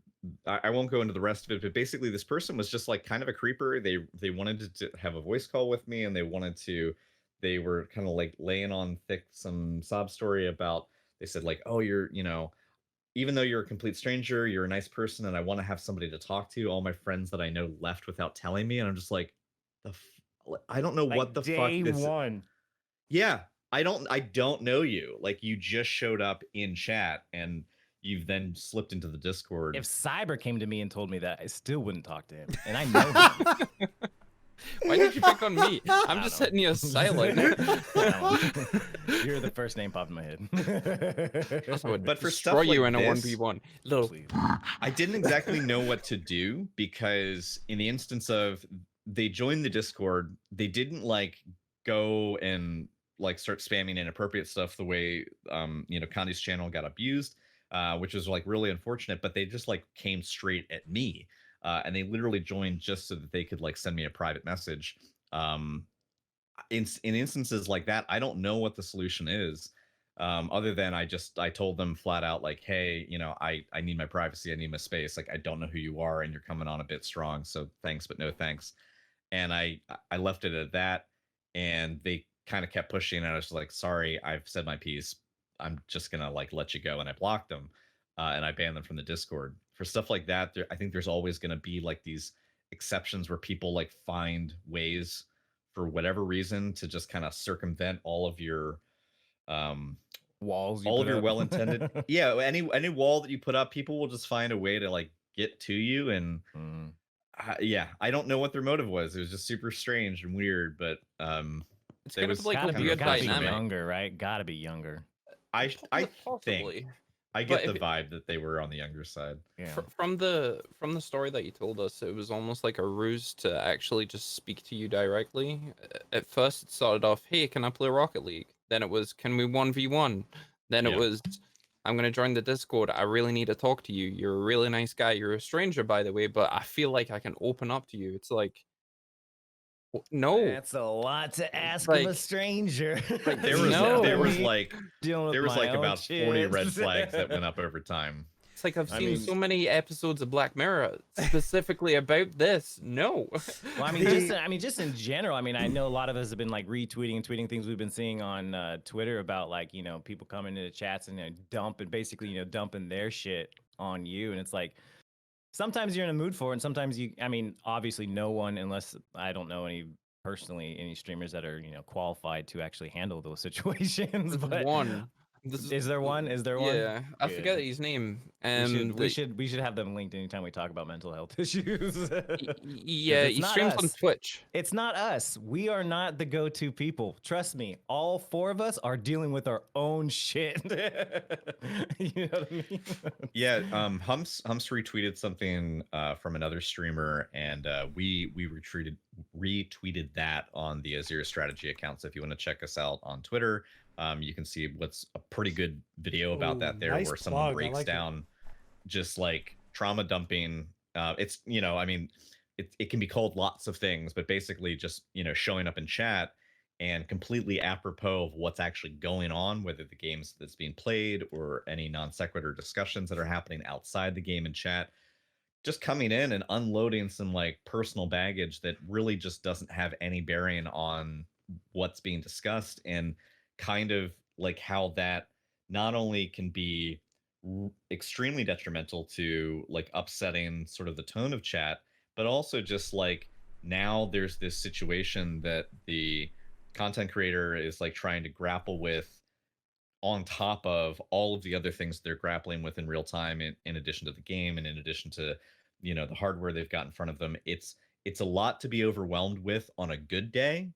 I won't go into the rest of it, but basically this person was just like kind of a creeper. They wanted to have a voice call with me, and they were kind of like laying on thick some sob story about, they said like, oh, you're, you know, even though you're a complete stranger, you're a nice person, and I want to have somebody to talk to. All my friends that I know left without telling me, and I'm just like, I don't know Like what the fuck day this. one. Yeah, I don't know you. Like you just showed up in chat, and you've then slipped into the Discord. If Cyber came to me and told me that, I still wouldn't talk to him. And I know him. Why did you pick on me? I'm I just don't sitting here silent. You're the first name popped in my head. I would But for stuff destroy you like in a this, 1v1. Little. Please. I didn't exactly know what to do, because in the instance of they joined the Discord, they didn't like go and like start spamming inappropriate stuff the way you know, Candy's channel got abused, which was like really unfortunate. But they just like came straight at me, and they literally joined just so that they could like send me a private message. In instances like that, I don't know what the solution is, other than I told them flat out like, hey, you know, I need my privacy, I need my space, like I don't know who you are, and you're coming on a bit strong, so thanks but no thanks. And I left it at that. And they kind of kept pushing, and I was like, sorry, I've said my piece. I'm just gonna like let you go, and I blocked them, and I banned them from the Discord for stuff like that. I think there's always gonna be like these exceptions where people like find ways for whatever reason to just kind of circumvent um Walls you all of put your up. well-intended yeah, any wall that you put up, people will just find a way to like get to you. And Mm. yeah, I don't know what their motive was. It was just super strange and weird, but It's it kind was of like a Gotta kind be, of weird gotta be refreshing to me. dynamic. younger, right? Gotta be younger. I think Possibly. I But get the if, vibe that they were on the younger side. Yeah. from the story that you told us, it was almost like a ruse to actually just speak to you directly. At first, it started off, "Hey, can I play Rocket League?" Then it was, "Can we 1v1?" Then it Yeah. was, "I'm gonna join the Discord. I really need to talk to you. You're a really nice guy. You're a stranger, by the way, but I feel like I can open up to you." It's like, no, That's a lot to ask of a like, stranger. like There You was know no. like dealing with my own about 40 red shit. flags that went up over time. It's like I've I seen mean- so many episodes of Black Mirror specifically about this. No. Well, I mean, just in general. I mean, I know a lot of us have been like retweeting and tweeting things we've been seeing on Twitter about like people coming into chats and dumping their shit on you, and it's like sometimes you're in a mood for it, and sometimes you. I mean, obviously, no one, unless I don't know any streamers that are qualified to actually handle those situations. There's But one. This is there one? Is there one? Yeah, I forget Good. his name. We should have them linked anytime we talk about mental health issues. Yeah, it's he not streams on us. Twitch. It's not us. We are not the go-to people. Trust me. All four of us are dealing with our own shit. You know what I mean? Yeah, Humps retweeted something from another streamer, and we retweeted that on the Zero Strategy account. So if you want to check us out on Twitter, you can see what's a pretty good video about that there, nice where someone plug. I breaks like it. down just like trauma dumping. It's I mean, it can be called lots of things, but basically just showing up in chat and completely apropos of what's actually going on, whether the games that's being played or any non sequitur discussions that are happening outside the game in chat, just coming in and unloading some like personal baggage that really just doesn't have any bearing on what's being discussed, and kind of like how that not only can be extremely detrimental to like upsetting sort of the tone of chat, but also just like now there's this situation that the content creator is like trying to grapple with on top of all of the other things they're grappling with in real time, in addition to the game and in addition to the hardware they've got in front of them. It's a lot to be overwhelmed with on a good day,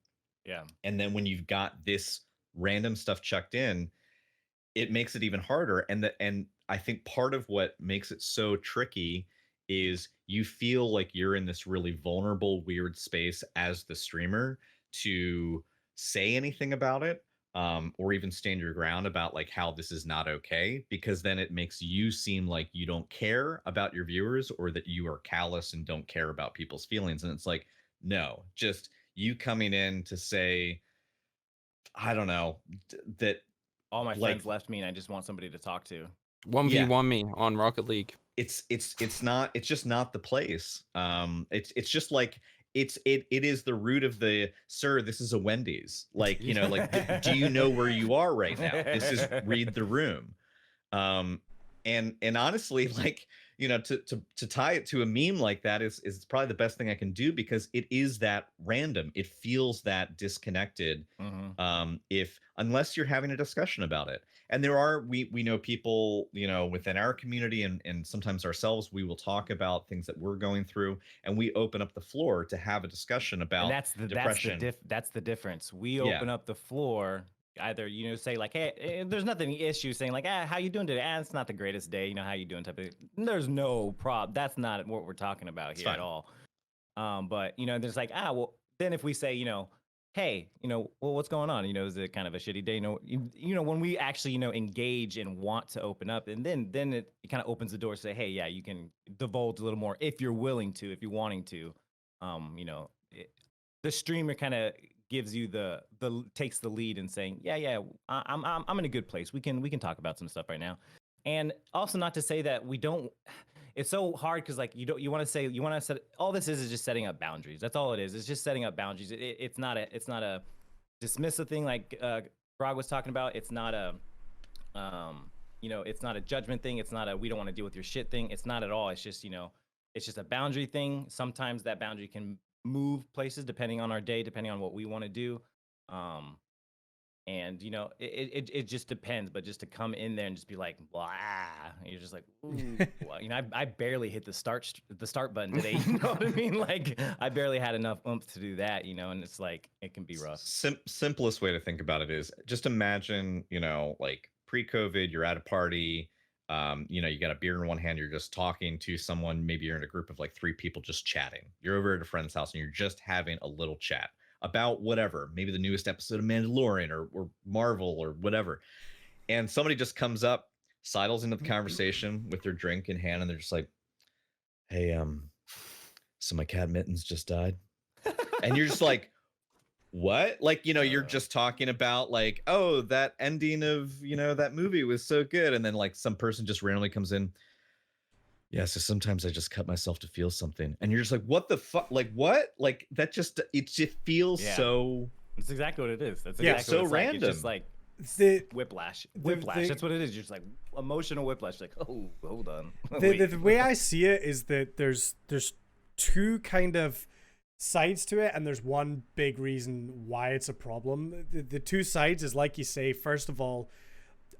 Yeah. and then when you've got this random stuff chucked in, it makes it even harder. And I think part of what makes it so tricky is you feel like you're in this really vulnerable, weird space as the streamer to say anything about it, or even stand your ground about like how this is not okay, because then it makes you seem like you don't care about your viewers, or that you are callous and don't care about people's feelings. And it's like, no, just you coming in to say, I don't know, that All my like friends left me, and I just want somebody to talk to. 1v1 me on Rocket League. it's just not the place. It's just like it is the root of the, sir, this is a Wendy's, like like do you know where you are right now? This is read the room. And honestly, like to tie it to a meme like that is probably the best thing I can do, because it is that random. It feels that disconnected. If unless you're having a discussion about it. And there are, we know people within our community, and sometimes ourselves, we will talk about things that we're going through, and we open up the floor to have a discussion about And depression. that's the difference. We Yeah. open up the floor. Either say like, hey, there's nothing issue saying like, how you doing today? It's not the greatest day. How you doing? Type of. There's no problem. That's not what we're talking about here at all. But there's like, well, then if we say, hey, well, what's going on? Is it kind of a shitty day? When we actually engage and want to open up, and then it kind of opens the door to say, hey, yeah, you can divulge a little more if you're willing to, if you're wanting to. The streamer kind of gives you the takes the lead in saying, yeah, I'm in a good place. We can talk about some stuff right now. And also, not to say that we don't. It's so hard because like you want to set, all this is just setting up boundaries. That's all it is. It's just setting up boundaries. It's not a dismiss a thing like Grog was talking about. It's not a it's not a judgment thing. It's not a we don't want to deal with your shit thing. It's not at all. It's just, it's just a boundary thing. Sometimes that boundary can move places depending on our day, depending on what we want to do. And it just depends. But just to come in there and just be like, blah, you're just like, ooh, I barely hit the start button today. You know what I mean? Like I barely had enough oomph to do that. And it's like it can be rough. Simplest way to think about it is just imagine, like pre-COVID, you're at a party. You got a beer in one hand, you're just talking to someone, maybe you're in a group of like 3 people just chatting. You're over at a friend's house and you're just having a little chat about whatever, maybe the newest episode of Mandalorian or Marvel or whatever. And somebody just comes up, sidles into the conversation with their drink in hand, and they're just like, hey, so my cat Mittens just died. And you're just like, what? Like, you're just talking about like, oh, that ending of, that movie was so good. And then like some person just randomly comes in. Yeah, so sometimes I just cut myself to feel something. And you're just like, what the fuck? Like, what? Like, it just feels so... That's exactly what it is. That's Yeah, exactly so what it's random. Like. It's just like whiplash. That's what it is. You're just like emotional whiplash. Like, oh, hold on. The way I see it is that there's 2 kind of sides to it, and there's one big reason why it's a problem. The 2 sides is, like you say, first of all,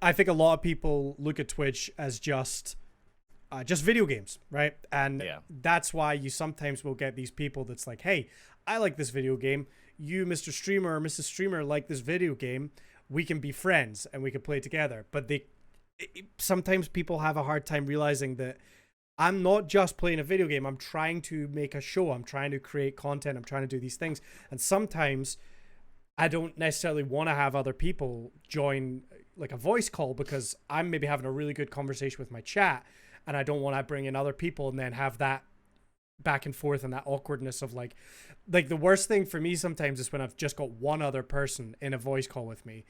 I think a lot of people look at Twitch as just video games, right? And that's why you sometimes will get these people that's like, hey, I like this video game. You, Mr. Streamer or Mrs. Streamer, like this video game. We can be friends and we can play together. But sometimes people have a hard time realizing that I'm not just playing a video game. I'm trying to make a show. I'm trying to create content. I'm trying to do these things. And sometimes I don't necessarily want to have other people join like a voice call because I'm maybe having a really good conversation with my chat, and I don't want to bring in other people and then have that back and forth and that awkwardness of like the worst thing for me sometimes is when I've just got one other person in a voice call with me,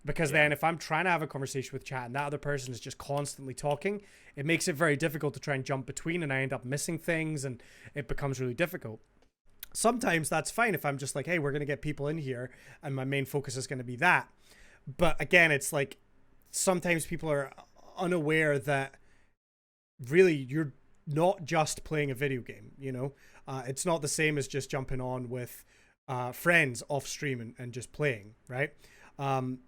because then if I'm trying to have a conversation with chat and that other person is just constantly talking, it makes it very difficult to try and jump between, and I end up missing things and it becomes really difficult. Sometimes that's fine if I'm just like, hey, we're going to get people in here and my main focus is going to be that. But again, it's like sometimes people are unaware that really you're not just playing a video game, it's not the same as just jumping on with friends off stream and just playing, right? And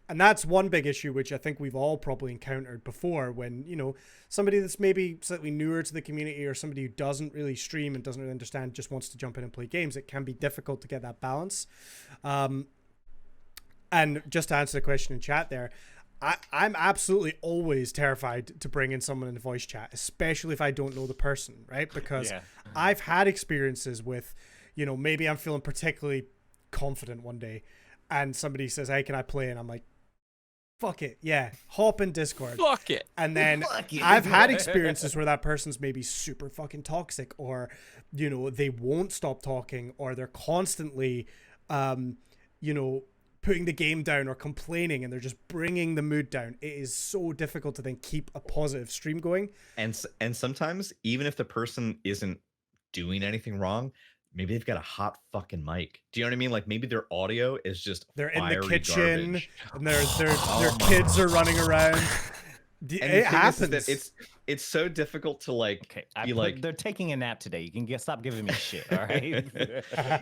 that's one big issue, which I think we've all probably encountered before when, somebody that's maybe slightly newer to the community or somebody who doesn't really stream and doesn't really understand, just wants to jump in and play games. It can be difficult to get that balance. And just to answer the question in chat there, I'm absolutely always terrified to bring in someone in the voice chat, especially if I don't know the person, right? Because I've had experiences with, maybe I'm feeling particularly confident one day and somebody says, hey, can I play? And I'm like, fuck it. Yeah. Hop in Discord. Fuck it. And then I've had experiences where that person's maybe super fucking toxic, or, they won't stop talking, or they're constantly, putting the game down or complaining, and they're just bringing the mood down. It is so difficult to then keep a positive stream going. And sometimes even if the person isn't doing anything wrong, maybe they've got a hot fucking mic. Do you know what I mean? Like maybe their audio is just they're in the kitchen garbage. And their kids are running around. It happens. It's so difficult to like. Okay, they're taking a nap today. You can stop giving me shit. All right.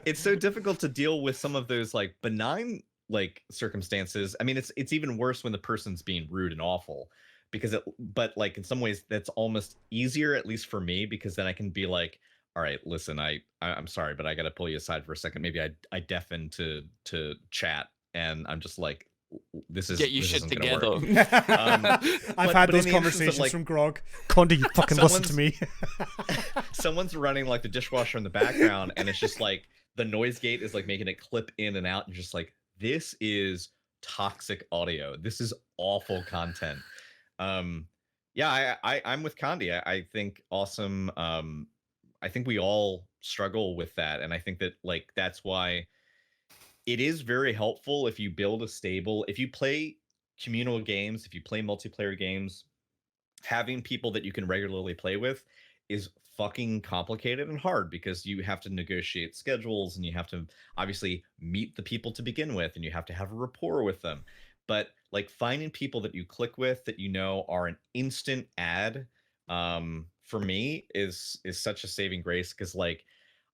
It's so difficult to deal with some of those like benign like circumstances. I mean, it's even worse when the person's being rude and awful, but like in some ways that's almost easier, at least for me, because then I can be like, all right, listen, I'm sorry, but I got to pull you aside for a second. Maybe I deafen to chat, and I'm just like, this is get your shit together. I've had those conversations like, from Grog. Condi, you fucking listen to me. Someone's running like the dishwasher in the background, and it's just like the noise gate is like making it clip in and out. And you're just like, this is toxic audio. This is awful content. I'm with Condi. I think awesome. I think we all struggle with that, and I think that like that's why it is very helpful if you build a stable, if you play communal games, if you play multiplayer games, having people that you can regularly play with is fucking complicated and hard because you have to negotiate schedules and you have to obviously meet the people to begin with and you have to have a rapport with them. But like finding people that you click with that you know are an instant ad, for me is such a saving grace because like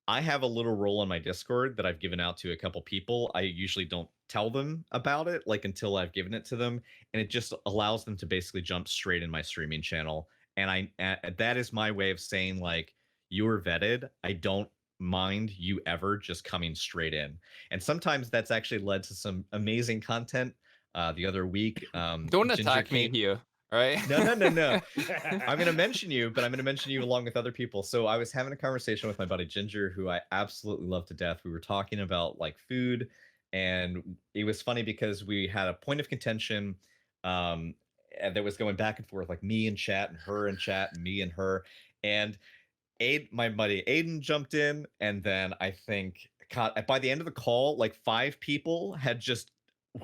I have a little role on my Discord that I've given out to a couple people. I usually don't tell them about it like until I've given it to them, and it just allows them to basically jump straight in my streaming channel. And that is my way of saying like you're vetted. I don't mind you ever just coming straight in. And sometimes that's actually led to some amazing content. The other week, Don't Ginger attack me came. here, right? No. I'm going to mention you, but I'm going to mention you along with other people. So I was having a conversation with my buddy Ginger, who I absolutely love to death. We were talking about like food, and it was funny because we had a point of contention and that was going back and forth, like me and chat and her and chat and me and her. And my buddy Aiden jumped in, and then I think by the end of the call, like 5 people had just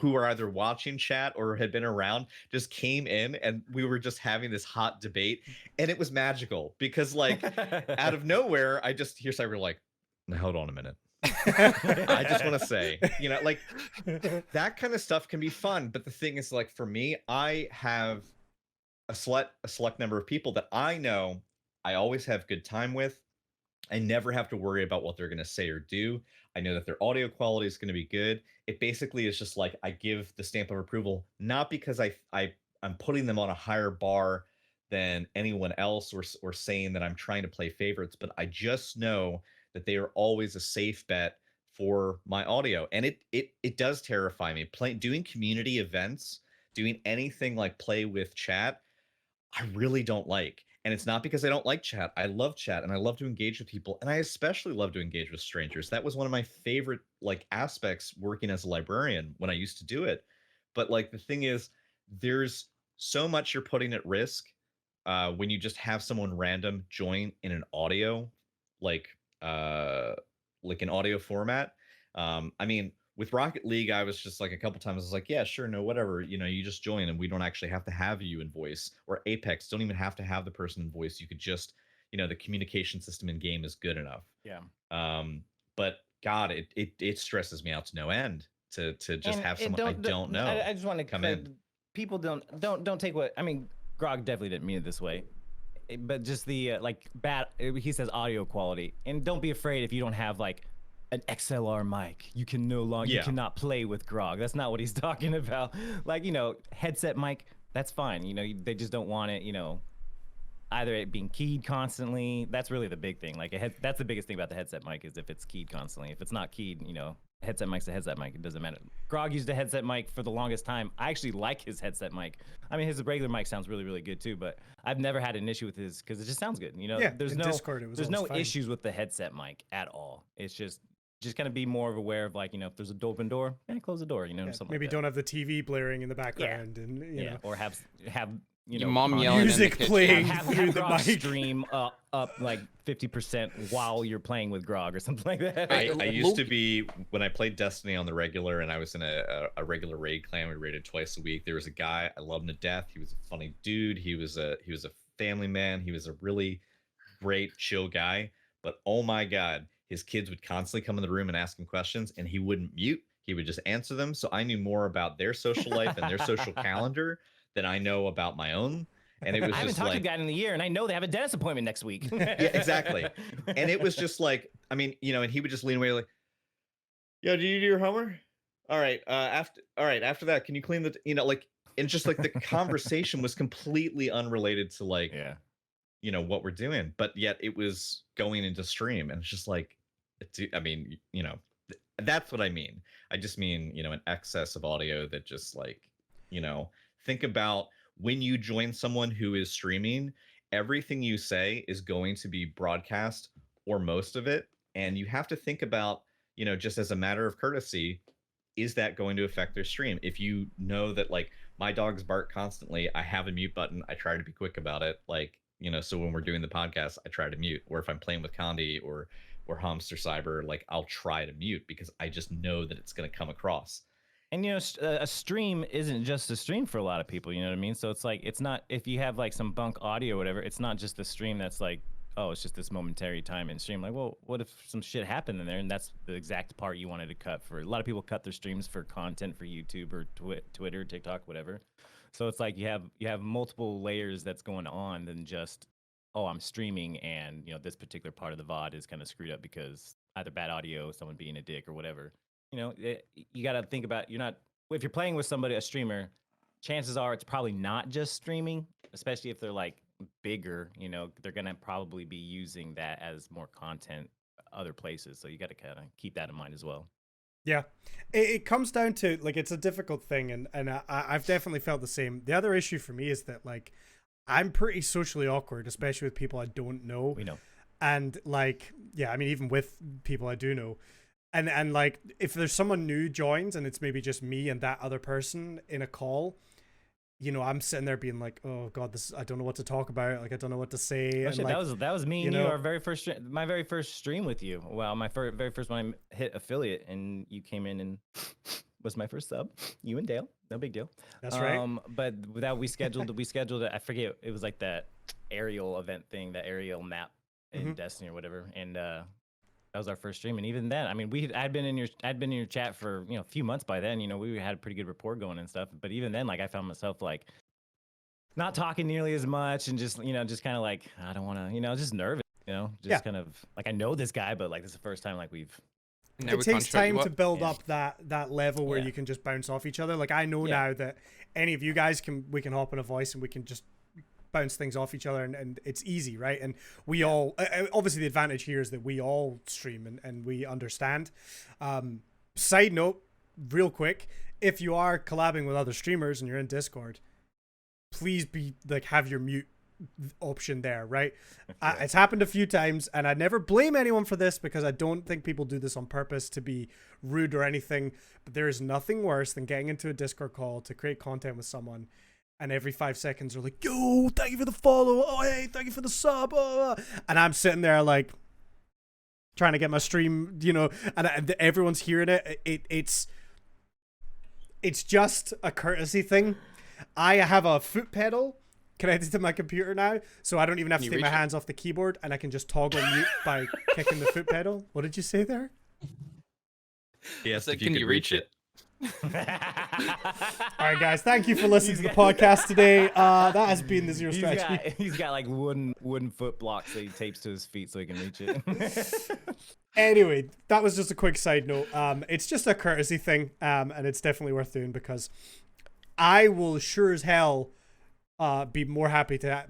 who were either watching chat or had been around just came in, and we were just having this hot debate, and it was magical because like out of nowhere, I just hear Cyber like, "Now, hold on a minute." I just want to say, like that kind of stuff can be fun, but the thing is, like for me, I have a select number of people that I know I always have good time with. I never have to worry about what they're going to say or do. I know that their audio quality is going to be good. It basically is just like I give the stamp of approval, not because I'm putting them on a higher bar than anyone else or saying that I'm trying to play favorites, but I just know that they are always a safe bet for my audio. And it does terrify me. Doing community events, doing anything like play with chat, I really don't like. And it's not because I don't like chat. I love chat and I love to engage with people. And I especially love to engage with strangers. That was one of my favorite like aspects working as a librarian when I used to do it. But like the thing is, there's so much you're putting at risk when you just have someone random join in an audio, like uh like an audio format. I mean, with Rocket League, I was just like a couple times, I was like, yeah, sure, no, whatever. You just join and we don't actually have to have you in voice. Or Apex, don't even have to have the person in voice. You could just, the communication system in game is good enough. Yeah. But God, it stresses me out to no end to just And have someone I don't know. I just want to come in. People don't take what I mean. Grog definitely didn't mean it this way, but just the like bad. He says audio quality, and don't be afraid if you don't have like an XLR mic. You can no longer you cannot play with Grog. That's not what he's talking about. Like headset mic. That's fine. They just don't want it. Either it being keyed constantly. That's really the big thing. Like that's the biggest thing about the headset mic is if it's keyed constantly. If it's not keyed, headset mic's a headset mic. It doesn't matter. Grog used a headset mic for the longest time. I actually like his headset mic. I mean, his regular mic sounds really, really good too. But I've never had an issue with his because it just sounds good. There's no Discord, there's no issues with the headset mic at all. It's just kind of be more aware of like if there's a open door, close the door. Something maybe like don't have the TV blaring in the background and you know. or have your mom yelling music in the playing have through the Grog mic. stream up like 50% while you're playing with Grog or something like that. I used to be when I played Destiny on the regular and I was in a regular raid clan. We raided twice a week. There was a guy I loved him to death. He was a funny dude. He was a family man. He was a really great chill guy. But oh my God, his kids would constantly come in the room and ask him questions, and he wouldn't mute. He would just answer them. So I knew more about their social life and their social calendar than I know about my own. And it was I haven't just talked like, to a guy in a year, and I know they have a dentist appointment next week. yeah, exactly. And it was just like, I mean, and he would just lean away like, yo, do you do your homework? All right. After that, can you clean the, and just like the conversation was completely unrelated to like, what we're doing, but yet it was going into stream, and it's just like, I mean, that's what I mean. I just mean, an excess of audio that just like, think about when you join someone who is streaming, everything you say is going to be broadcast or most of it. And you have to think about, just as a matter of courtesy, is that going to affect their stream? If you know that like my dogs bark constantly, I have a mute button. I try to be quick about it. Like, so when we're doing the podcast, I try to mute, or if I'm playing with Condi or Hamster Cyber, like I'll try to mute because I just know that it's going to come across. And a stream isn't just a stream for a lot of people, you know what I mean? So it's like, it's not, if you have like some bunk audio or whatever, it's not just a stream that's like oh, it's just this momentary time in stream. Like, well, what if some shit happened in there and that's the exact part you wanted to cut for? A lot of people cut their streams for content for YouTube or Twitter, TikTok, whatever. So it's like you have multiple layers that's going on than just, oh, I'm streaming and this particular part of the VOD is kind of screwed up because either bad audio, someone being a dick or whatever. You got to think about, if you're playing with somebody, a streamer, chances are it's probably not just streaming, especially if they're like bigger, they're going to probably be using that as more content other places. So you got to kind of keep that in mind as well. Yeah, it comes down to like, it's a difficult thing. And I've definitely felt the same. The other issue for me is that like, I'm pretty socially awkward, especially with people I don't know. We know. And like, yeah, I mean, even with people I do know. And like, if there's someone new joins and it's maybe just me and that other person in a call, I'm sitting there being like, oh God, I don't know what to talk about. Like, I don't know what to say. Oh, shit, like, that was me and you, our very first, my very first stream with you. Well, my very first one I hit affiliate and you came in and was my first sub, you and Dale. No big deal. That's right. But that we scheduled it. I forget. It was like that aerial event thing, that aerial map in Destiny or whatever. And that was our first stream. And even then, I mean, I'd been in your chat for a few months by then. We had a pretty good rapport going and stuff. But even then, like I found myself like not talking nearly as much and just just kind of like I don't want to just nervous. Kind of like I know this guy, but like this is the first time like we've. It takes time to build up that level where you can just bounce off each other. Like I know now that any of you guys we can hop in a voice and we can just bounce things off each other and it's easy, right? And we all obviously the advantage here is that we all stream and we understand. Side note, real quick, if you are collabing with other streamers and you're in Discord, please be like have your mute option there, right? It's happened a few times and I never blame anyone for this because I don't think people do this on purpose to be rude or anything, but there is nothing worse than getting into a Discord call to create content with someone and every 5 seconds they're like, yo, thank you for the follow, oh hey, thank you for the sub, and I'm sitting there like trying to get my stream, and everyone's hearing it. It's just a courtesy thing. I have a foot pedal connected to my computer now, so I don't even have to take my hands off the keyboard, and I can just toggle mute by kicking the foot pedal. What did you say there? Yes, so can you reach it? All right, guys, thank you for listening to the podcast today. That has been the Zero Strategy. He's got like wooden foot blocks that he tapes to his feet so he can reach it. Anyway, that was just a quick side note. It's just a courtesy thing, and it's definitely worth doing because I will sure as hell be more happy to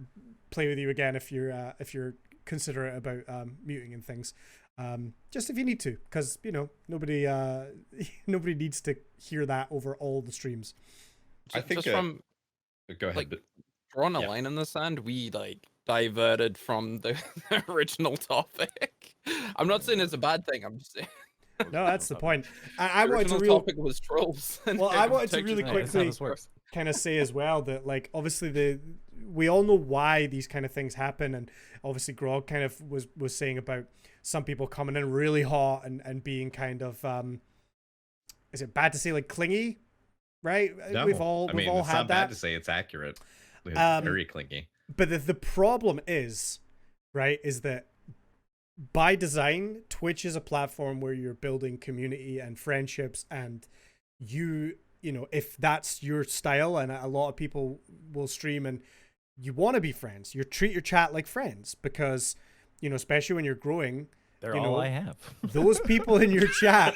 play with you again if you're considerate about muting and things. Just if you need to, because nobody needs to hear that over all the streams. I think just from go ahead. Like, drawing a line in the sand, we like diverted from the original topic. I'm not saying it's a bad thing. I'm just saying. No, that's the point. I the wanted to topic was trolls. Well, I wanted to really quickly kind of say as well that like obviously we all know why these kind of things happen, and obviously Grog kind of was saying about some people coming in really hot and being kind of is it bad to say like clingy, right? No, we've all it's had not that. bad to say it's accurate. It's very clingy. But the problem is, right, is that by design, Twitch is a platform where you're building community and friendships, and if that's your style, and a lot of people will stream and you want to be friends, you treat your chat like friends because, especially when you're growing, they're all I have. Those people in your chat,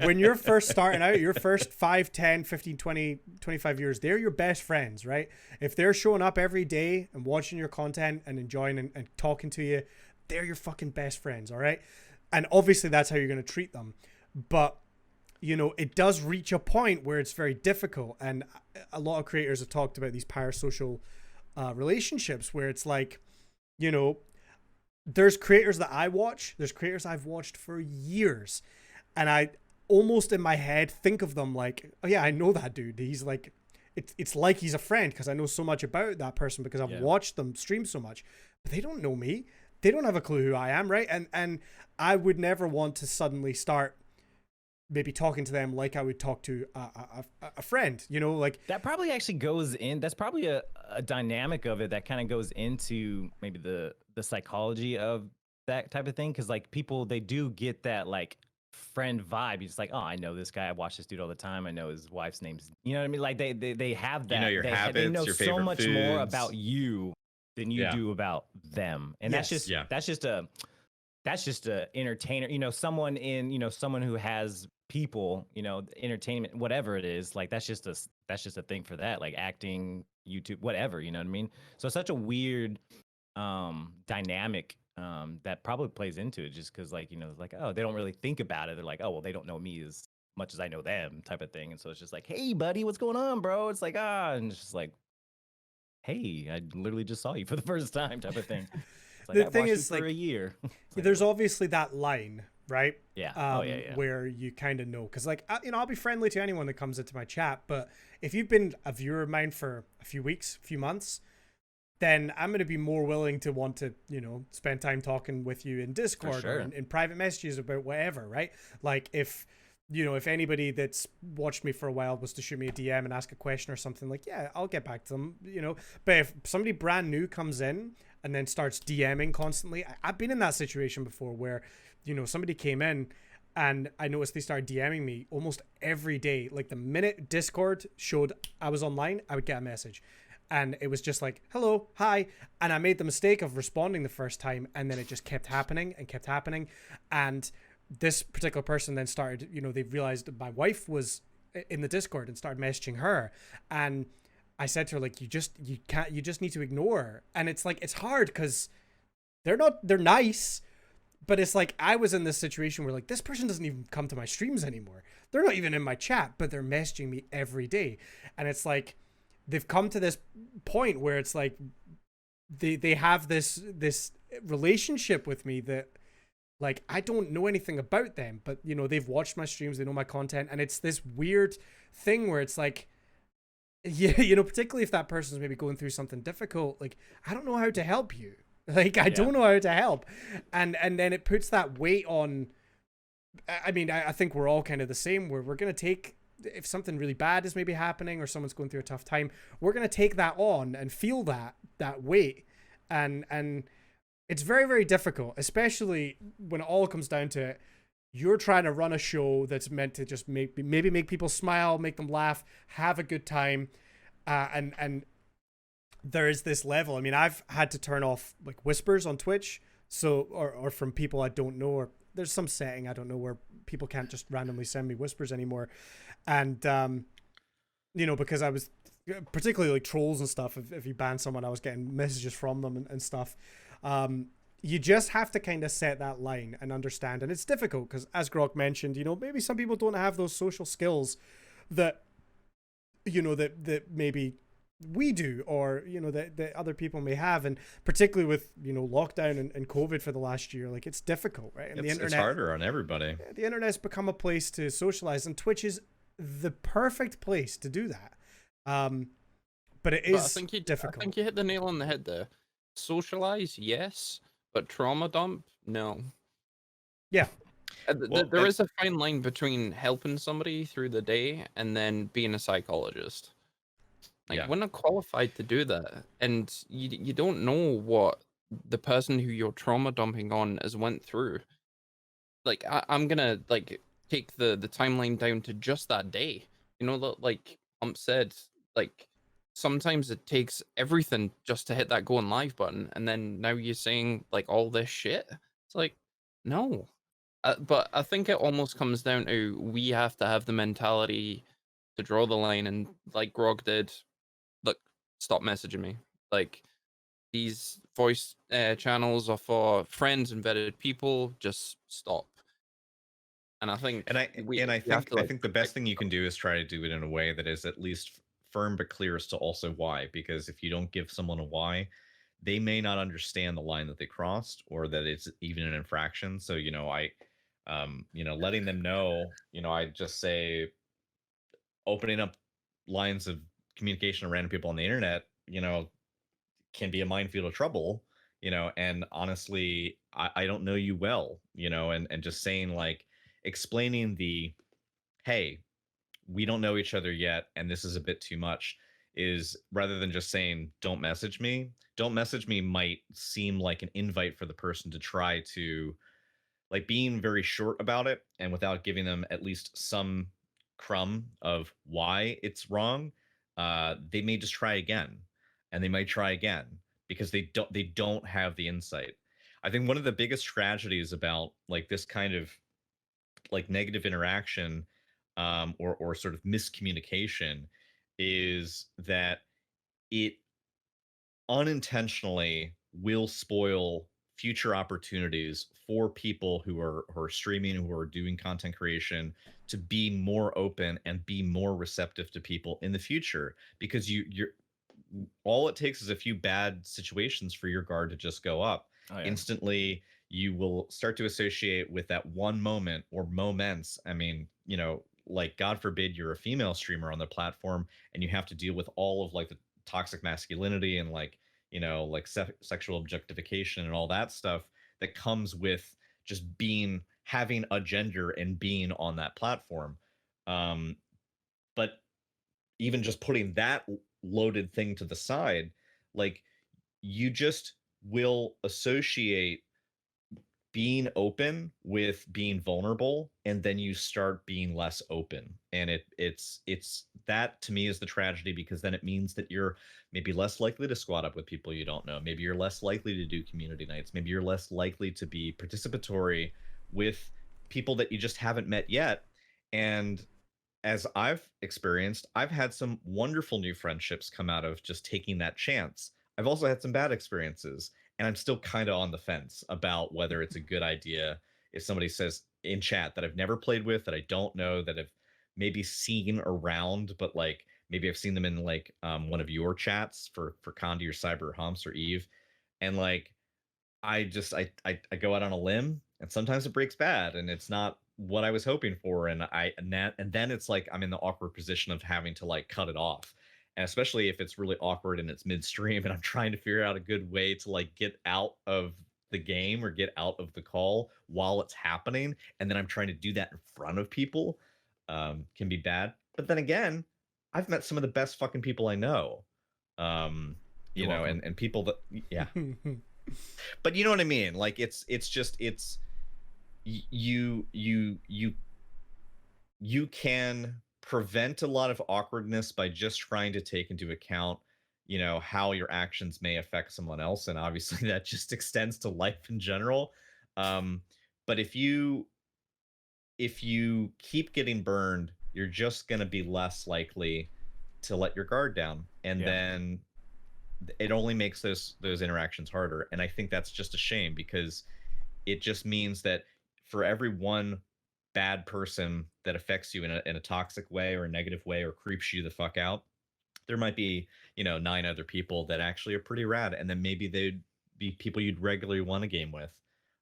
when you're first starting out, your first 5, 10, 15, 20, 25 years, they're your best friends, right? If they're showing up every day and watching your content and enjoying and talking to you, they're your fucking best friends, all right? And obviously that's how you're going to treat them. But, it does reach a point where it's very difficult. And a lot of creators have talked about these parasocial relationships where it's like, there's creators that I watch, there's creators I've watched for years, and I almost in my head think of them like, oh yeah, I know that dude. He's like, it's like he's a friend because I know so much about that person because I've watched them stream so much, but they don't know me. They don't have a clue who I am, right? And I would never want to suddenly start maybe talking to them like I would talk to a friend, you know, like That probably actually goes in. That's probably a dynamic of it that kind of goes into maybe the psychology of that type of thing. Because like people, they do get that like friend vibe. You're just like, oh, I know this guy. I watch this dude all the time. I know his wife's name's. You know what I mean? Like they have You know that. your They know habits, your so favorite much more foods. about you than you Yeah. do about them, and Yes. that's just a entertainer, someone someone who has people, entertainment, whatever it is, like that's just a thing for that, like acting, YouTube, whatever, you know what I mean? So it's such a weird dynamic that probably plays into it, just because like, like, oh, they don't really think about it. They're like, oh, well, they don't know me as much as I know them, type of thing. And so it's just like, hey buddy, what's going on, bro? It's like, and it's just like, hey, I literally just saw you for the first time, type of thing. It's like, The I thing watched is, you for like, a year. there's obviously that line, right? Yeah. Oh, yeah. Where you kind of know, because like I'll be friendly to anyone that comes into my chat, but if you've been a viewer of mine for a few weeks, a few months, then I'm going to be more willing to want to, spend time talking with you in Discord sure. or in private messages about whatever, right? Like if anybody that's watched me for a while was to shoot me a DM and ask a question or something, like, yeah, I'll get back to them, But if somebody brand new comes in and then starts DMing constantly, I've been in that situation before where, somebody came in and I noticed they started DMing me almost every day. Like the minute Discord showed I was online, I would get a message. And it was just like, hello, hi. And I made the mistake of responding the first time. And then it just kept happening and kept happening. And this particular person then started, they realized that my wife was in the Discord and started messaging her. And I said to her, like, you just need to ignore her. And it's like, it's hard because they're nice. But it's like, I was in this situation where like, this person doesn't even come to my streams anymore. They're not even in my chat, but they're messaging me every day. And it's like, they've come to this point where it's like they have this relationship with me that like I don't know anything about them, but they've watched my streams, they know my content, and it's this weird thing where it's like, yeah, particularly if that person's maybe going through something difficult, like I don't know how to help you. Like I don't know how to help. And then it puts that weight on. I mean, I think we're all kind of the same, where we're gonna take, if something really bad is maybe happening or someone's going through a tough time, we're going to take that on and feel that weight. And it's very, very difficult, especially when it all comes down to it. You're trying to run a show that's meant to just make people smile, make them laugh, have a good time. And there is this level. I mean, I've had to turn off like whispers on Twitch. So, or from people I don't know, or there's some setting, I don't know, where people can't just randomly send me whispers anymore. And, because I was particularly like trolls and stuff, if you ban someone, I was getting messages from them and stuff. You just have to kind of set that line and understand. And it's difficult because, as Grok mentioned, maybe some people don't have those social skills that, that maybe we do, or, that other people may have. And particularly with, lockdown and COVID for the last year, like it's difficult, right? And It's harder on everybody. The internet's become a place to socialize, and Twitch is the perfect place to do that. But it is difficult. I think you hit the nail on the head there. Socialize, yes, but trauma dump, no. Yeah. There is a fine line between helping somebody through the day and then being a psychologist. Like, we're not qualified to do that, and you don't know what the person who you're trauma dumping on has went through. Like, I'm gonna like take the timeline down to just that day. Like said, like sometimes it takes everything just to hit that go live button, and then now you're saying like all this shit. It's like, no. But I think it almost comes down to, we have to have the mentality to draw the line, and like Grog did, look, stop messaging me. Like, these voice channels are for friends and vetted people. Just stop. And I think, I think the best thing you can do is try to do it in a way that is at least firm but clear as to also why. Because if you don't give someone a why, they may not understand the line that they crossed, or that it's even an infraction. So letting them know, I just say, opening up lines of communication to random people on the internet, can be a minefield of trouble, and honestly, I don't know you well, and just saying, like, explaining the hey, we don't know each other yet, and this is a bit too much, is rather than just saying, don't message me might seem like an invite for the person to try to, like, being very short about it and without giving them at least some crumb of why it's wrong. They may just try again, and they might try again because they don't have the insight. I think one of the biggest tragedies about like this kind of like negative interaction, or sort of miscommunication, is that it unintentionally will spoil future opportunities for people who are streaming, who are doing content creation, to be more open and be more receptive to people in the future, because you're all it takes is a few bad situations for your guard to just go up. Oh yeah. Instantly, you will start to associate with that one moment or moments. I mean, like, God forbid you're a female streamer on the platform and you have to deal with all of like the toxic masculinity and like, like sexual objectification and all that stuff that comes with just having a gender and being on that platform. But even just putting that loaded thing to the side, like, you just will associate being open with being vulnerable, and then you start being less open, and it's that to me is the tragedy, because then it means that you're maybe less likely to squat up with people you don't know, maybe you're less likely to do community nights, maybe you're less likely to be participatory with people that you just haven't met yet. And as I've experienced, I've had some wonderful new friendships come out of just taking that chance. I've also had some bad experiences, and I'm still kind of on the fence about whether it's a good idea if somebody says in chat that I've never played with, that I don't know, that I've maybe seen around, but like maybe I've seen them in like one of your chats for Condi or Cyber or Humps or Eve, and like I go out on a limb, and sometimes it breaks bad and it's not what I was hoping for, and then it's like I'm in the awkward position of having to like cut it off. And especially if it's really awkward and it's midstream and I'm trying to figure out a good way to like get out of the game or get out of the call while it's happening, and then I'm trying to do that in front of people, can be bad. But then again, I've met some of the best fucking people I know. You're welcome. And people that, yeah. But you know what I mean? Like, it's just it's you you you you can prevent a lot of awkwardness by just trying to take into account, how your actions may affect someone else, and obviously that just extends to life in general. um but if you keep getting burned, you're just going to be less likely to let your guard down, and Yeah. then it only makes those interactions harder. And I think that's just a shame, because it just means that for every one bad person that affects you in a toxic way or a negative way or creeps you the fuck out, there might be, 9 other people that actually are pretty rad, and then maybe they'd be people you'd regularly want to game with.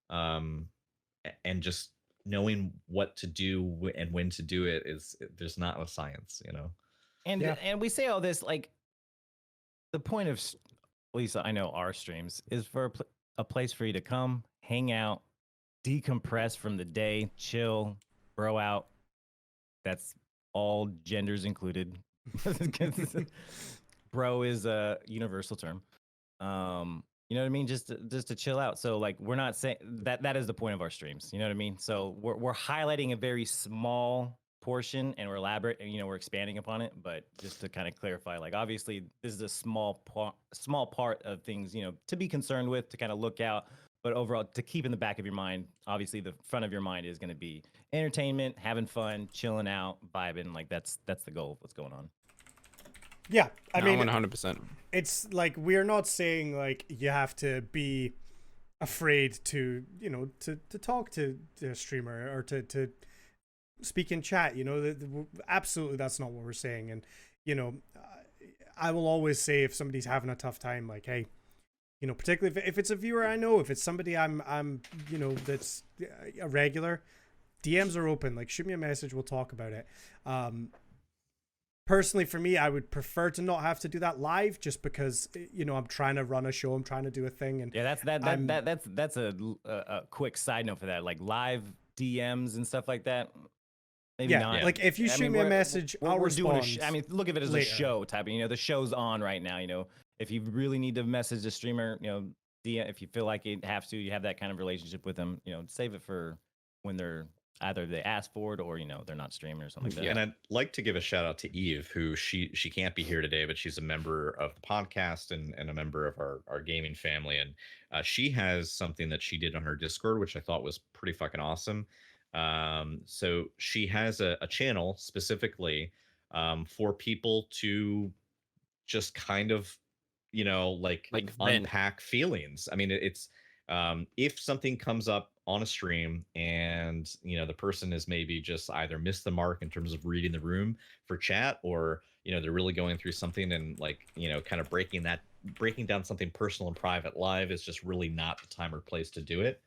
And just knowing what to do and when to do it is, there's not a science. And Yeah. and we say all this like the point of at least I know our streams is for a place for you to come, hang out, decompress from the day, chill, bro out. That's all genders included. Bro is a universal term. You know what I mean? Just to chill out. So like we're not saying that is the point of our streams. You know what I mean? So we're highlighting a very small portion and we're elaborate and we're expanding upon it, but just to kind of clarify, like obviously this is a small part of things, to be concerned with, to kind of look out, but overall to keep in the back of your mind. Obviously the front of your mind is going to be entertainment, having fun, chilling out, vibing. Like that's the goal of what's going on. Yeah, I mean, 100%. it's like we're not saying like you have to be afraid to to talk to a streamer or to speak in chat. Absolutely, that's not what we're saying. And I will always say, if somebody's having a tough time, like, hey, particularly if it's a viewer I know, if it's somebody I'm that's a regular, DMs are open. Like, shoot me a message, we'll talk about it. Personally, for me, I would prefer to not have to do that live, just because I'm trying to run a show, I'm trying to do a thing, and yeah, that's a quick side note for that. Like live DMs and stuff like that. Maybe Yeah, not. like if you I shoot mean, me a we're- message, I'll we're doing respond. I mean, look at it as later. a show type. The show's on right now. If you really need to message the streamer, if you feel like you have to, you have that kind of relationship with them. Save it for when they're either they ask for it or they're not streaming or something like that. Yeah. And I'd like to give a shout out to Eve, who she can't be here today, but she's a member of the podcast and a member of our gaming family. And she has something that she did on her Discord, which I thought was pretty fucking awesome. So she has a channel specifically for people to just kind of like Like vent. unpack feelings. I mean, it's if something comes up on a stream and the person is maybe just either missed the mark in terms of reading the room for chat, or they're really going through something and like kind of breaking down something personal and private live is just really not the time or place to do it.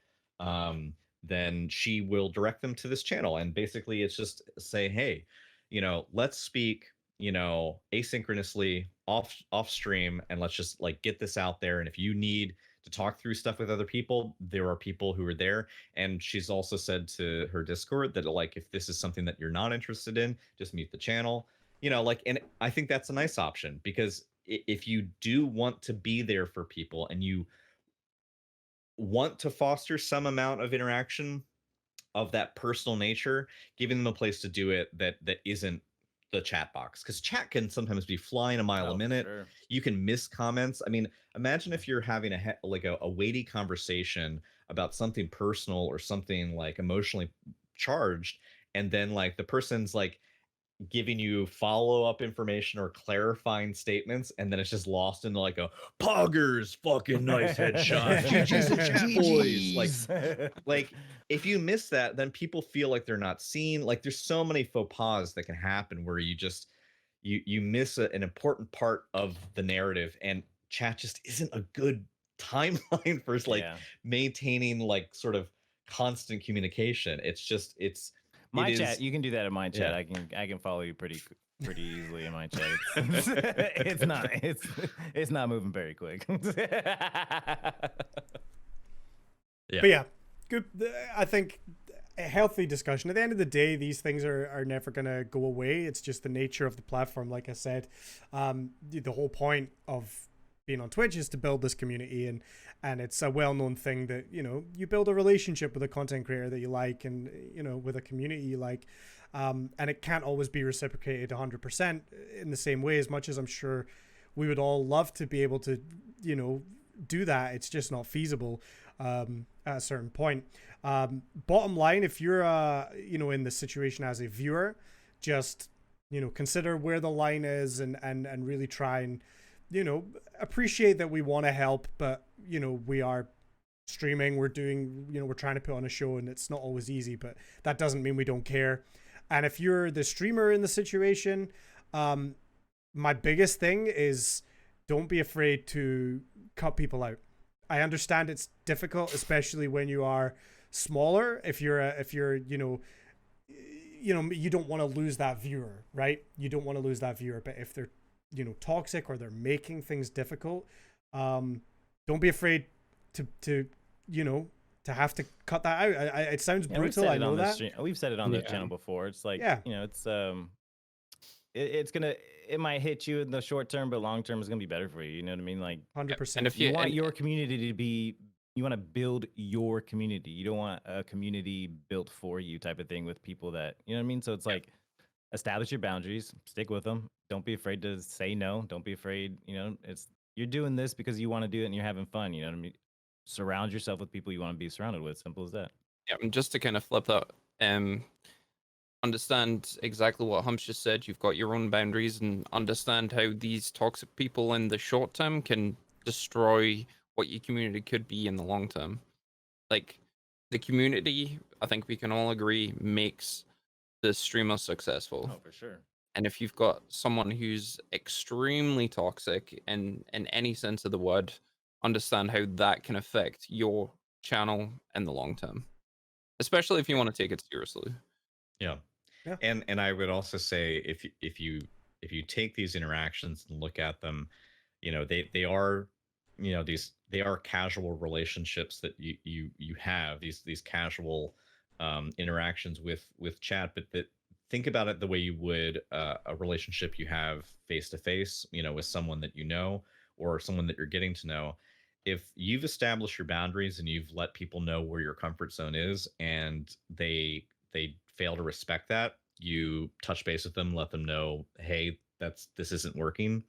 Then she will direct them to this channel, and basically it's just say, hey, let's speak asynchronously off stream, and let's just like get this out there. And if you need to talk through stuff with other people, there are people who are there. And she's also said to her Discord that like if this is something that you're not interested in, just mute the channel. And I think that's a nice option, because if you do want to be there for people and you want to foster some amount of interaction of that personal nature, giving them a place to do it that isn't the chat box, because chat can sometimes be flying a mile a minute. Sure. You can miss comments. I mean, imagine if you're having a weighty conversation about something personal or something like emotionally charged, and then like the person's like giving you follow-up information or clarifying statements, and then it's just lost into like a poggers, fucking nice headshot, GG's and chat boys. Like if you miss that, then people feel like they're not seen. Like there's so many faux pas that can happen where you just you miss an important part of the narrative, and chat just isn't a good timeline for like maintaining like sort of constant communication. My it chat, is, you can do that in my chat. yeah. I can follow you pretty easily in my chat. It's not moving very quick. Yeah. But yeah, good. I think a healthy discussion. At the end of the day, these things are never going to go away. It's just the nature of the platform. Like I said, the whole point of being on Twitch is to build this community, and it's a well-known thing that you build a relationship with a content creator that you like, and with a community you like, and it can't always be reciprocated 100% in the same way. As much as I'm sure we would all love to be able to do that, it's just not feasible at a certain point. Bottom line, if you're in the situation as a viewer, just consider where the line is, and really try and appreciate that we want to help, but we are streaming, we're doing, we're trying to put on a show, and it's not always easy, but that doesn't mean we don't care. And if you're the streamer in the situation, my biggest thing is don't be afraid to cut people out. I understand it's difficult, especially when you are smaller. If you're you don't want to lose that viewer, right? You don't want to lose that viewer. But if they're toxic, or they're making things difficult, don't be afraid to have to cut that out. It sounds brutal, I know that. We've said it on the channel before. It's like, it might hit you in the short term, but long term is gonna be better for you. You know what I mean? Like 100%. And if you want your community to be, you want to build your community. You don't want a community built for you type of thing with people that, you know what I mean? So it's like, establish your boundaries, stick with them. Don't be afraid to say no. Don't be afraid. You're doing this because you want to do it and you're having fun. You know what I mean? Surround yourself with people you want to be surrounded with. Simple as that. Yeah, and just to kind of flip that, understand exactly what Humps just said. You've got your own boundaries, and understand how these toxic people in the short term can destroy what your community could be in the long term. Like the community, I think we can all agree, makes the streamer successful. Oh, for sure. And if you've got someone who's extremely toxic in any sense of the word, understand how that can affect your channel in the long term, especially if you want to take it seriously. Yeah. And I would also say if you take these interactions and look at them, they are they are casual relationships that you have, these casual interactions with chat, but that think about it the way you would a relationship you have face to face, with someone that you know or someone that you're getting to know. If you've established your boundaries and you've let people know where your comfort zone is, and they fail to respect that, you touch base with them, let them know, hey, this isn't working,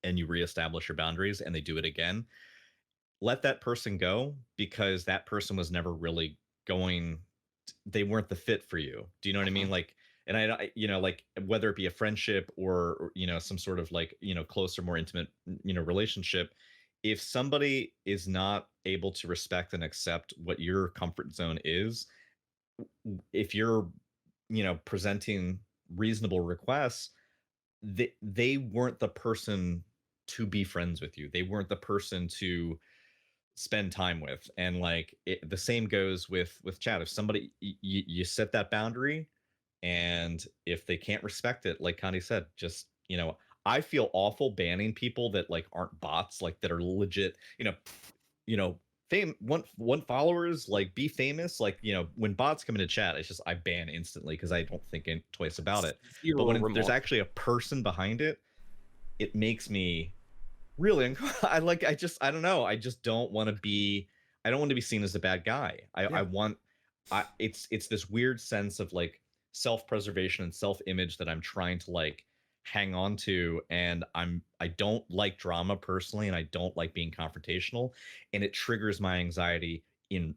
and you reestablish your boundaries, and they do it again. Let that person go, because that person was never really going. They weren't the fit for you. Do you know what I mean? Like, and like whether it be a friendship or some sort of like closer, more intimate relationship, if somebody is not able to respect and accept what your comfort zone is, if you're presenting reasonable requests, they weren't the person to be friends with you. They weren't the person to spend time with. And like the same goes with chat. If somebody you set that boundary, and if they can't respect it, like Connie said, just I feel awful banning people that like aren't bots, like that are legit, one followers, like be famous, like when bots come into chat, it's just I ban instantly because I don't think twice about it. But Zero when there's remorse. actually a person behind it, it makes me really I don't know, I just don't want to be, I don't want to be seen as a bad guy. I want, it's this weird sense of like self-preservation and self-image that I'm trying to like hang on to, and I don't like drama personally, and I don't like being confrontational, and it triggers my anxiety in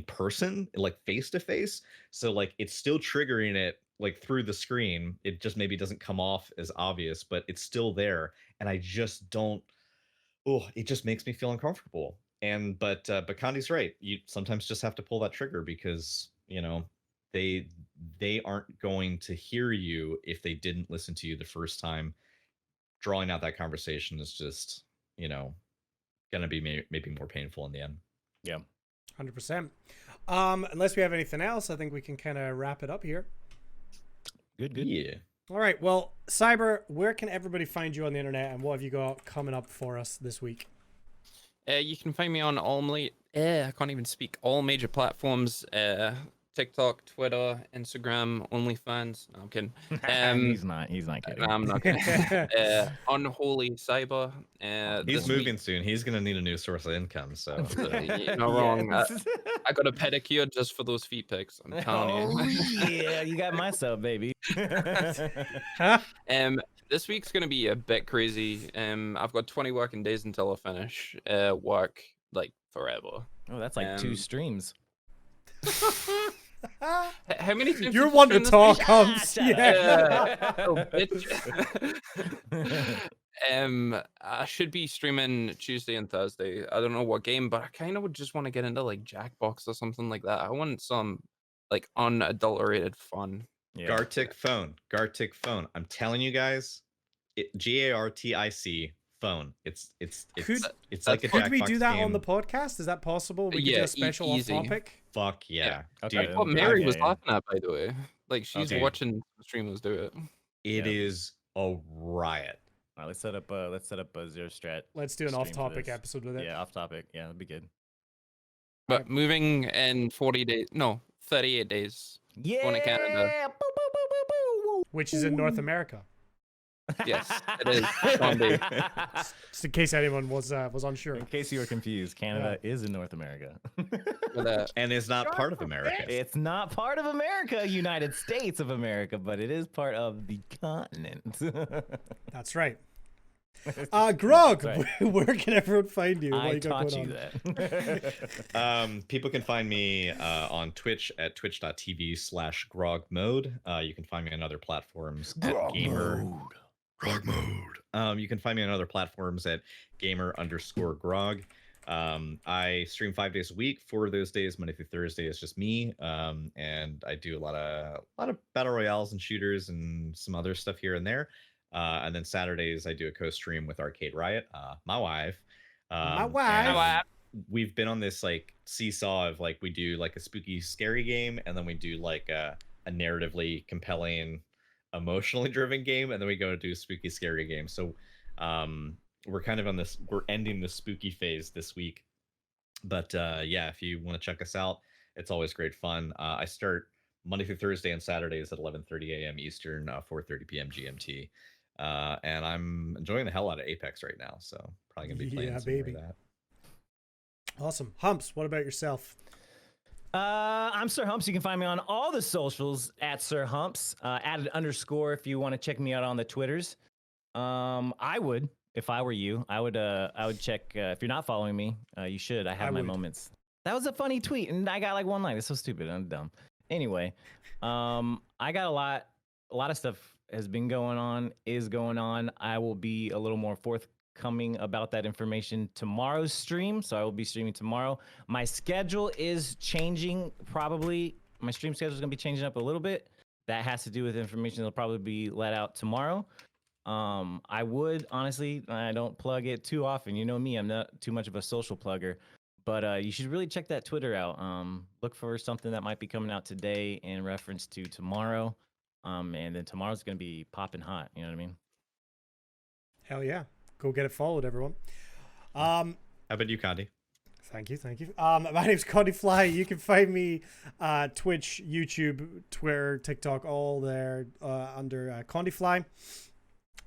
person, like face to face. So like it's still triggering it like through the screen. It just maybe doesn't come off as obvious, but it's still there, and I just don't, oh, it just makes me feel uncomfortable. And but Candy's right. You sometimes just have to pull that trigger, because they they aren't going to hear you if they didn't listen to you the first time. Drawing out that conversation is just gonna be maybe more painful in the end. Yeah. 100%. Unless we have anything else, I think we can kind of wrap it up here. Good. Yeah. All right. Well, Cyber, where can everybody find you on the internet, and what have you got coming up for us this week? You can find me on I can't even speak. All major platforms: TikTok, Twitter, Instagram, OnlyFans. No, I'm kidding. He's not kidding. I'm not kidding. Unholy Cyber. He's this moving week, soon. He's gonna need a new source of income. So you're not wrong. Yes. I got a pedicure just for those feet pics. I'm telling Oh you. yeah, you got my sub, baby. Huh? This week's gonna be a bit crazy. I've got 20 working days until I finish work, like forever. Oh, that's like 2 streams. How many times? You're did you one to stream this talk, week? Hans. Yeah. Oh, bitch. I should be streaming Tuesday and Thursday. I don't know what game, but I kind of would just want to get into like Jackbox or something like that. I want some like unadulterated fun. Yeah. Gartic phone. I'm telling you guys, GARTIC phone. It's like a Could we Jackbox do that game. on the podcast? Is that possible? We could do Yeah, a special off easy. topic. Fuck yeah, Okay, dude. That's what then. Mary Okay, was yeah. laughing at, by the way. Like she's Okay. watching streamers do it. It Yeah. is a riot. All right, let's set up a zero strat. Let's do an stream off for topic this. episode with it. Yeah, off topic. Yeah, that'd be good. But moving in 38 days. Yeah. Going to Canada. Boo, boo, boo, boo, boo. Which is in North America. Yes, it is. Sean B. Just in case anyone was unsure. In case you were confused, Canada is in North America. But, And is not part of America. It's not part of America, United States of America, but it is part of the continent. That's right. Grog, That's right. where can everyone find you? What I you got taught going you on? that. People can find me on Twitch at twitch.tv/grogmode. You can find me on other platforms at gamer. Grog mode. You can find me on other platforms at gamer_grog. I stream 5 days a week. 4 of those days, Monday through Thursday, is just me. And I do a lot of battle royales and shooters and some other stuff here and there. And then Saturdays I do a co-stream with Arcade Riot, my wife. My and wife. We've been on this like seesaw of like we do like a spooky, scary game, and then we do like a narratively compelling, emotionally driven game, and then we go do a spooky, scary game. So we're kind of on this. We're ending the spooky phase this week. But yeah, if you want to check us out, it's always great fun. I start Monday through Thursday and Saturdays at 11:30 a.m. Eastern, 4:30 p.m. GMT. And I'm enjoying the hell out of Apex right now, so probably gonna be playing some more of that. Awesome. Humps, what about yourself? I'm Sir Humps. You can find me on all the socials at Sir Humps. Added underscore if you want to check me out on the Twitters. I would, if I were you, I would check. If you're not following me, you should. I have my moments. That was a funny tweet, and I got like one like. It's so stupid. I'm dumb. Anyway, I got a lot of stuff has been going on, is going on. I will be a little more forthcoming about that information tomorrow's stream. So I will be streaming tomorrow. My schedule is changing. Probably my stream schedule is gonna be changing up a little bit. That has to do with information that'll probably be let out tomorrow. I would honestly, I don't plug it too often. You know me, I'm not too much of a social plugger, but you should really check that Twitter out. Look for something that might be coming out today in reference to tomorrow. And then tomorrow's gonna be popping hot. You know what I mean? Hell yeah. Go get it followed, everyone. How about you, Condi? Thank you. My name's Condy Fly. You can find me Twitch, YouTube, Twitter, TikTok, all there under Condy Fly.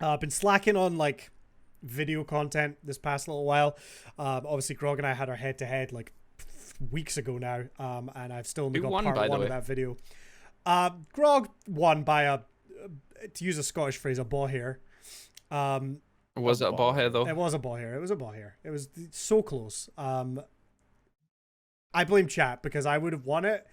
I've been slacking on like video content this past little while. Obviously, Grog and I had our head-to-head like weeks ago now, and I've still only got part one of that video. Grog won by to use a Scottish phrase, a ball hair. Was it a ball hair though? It was a ball hair. It was a ball hair. It was so close. I blame chat because I would have won it,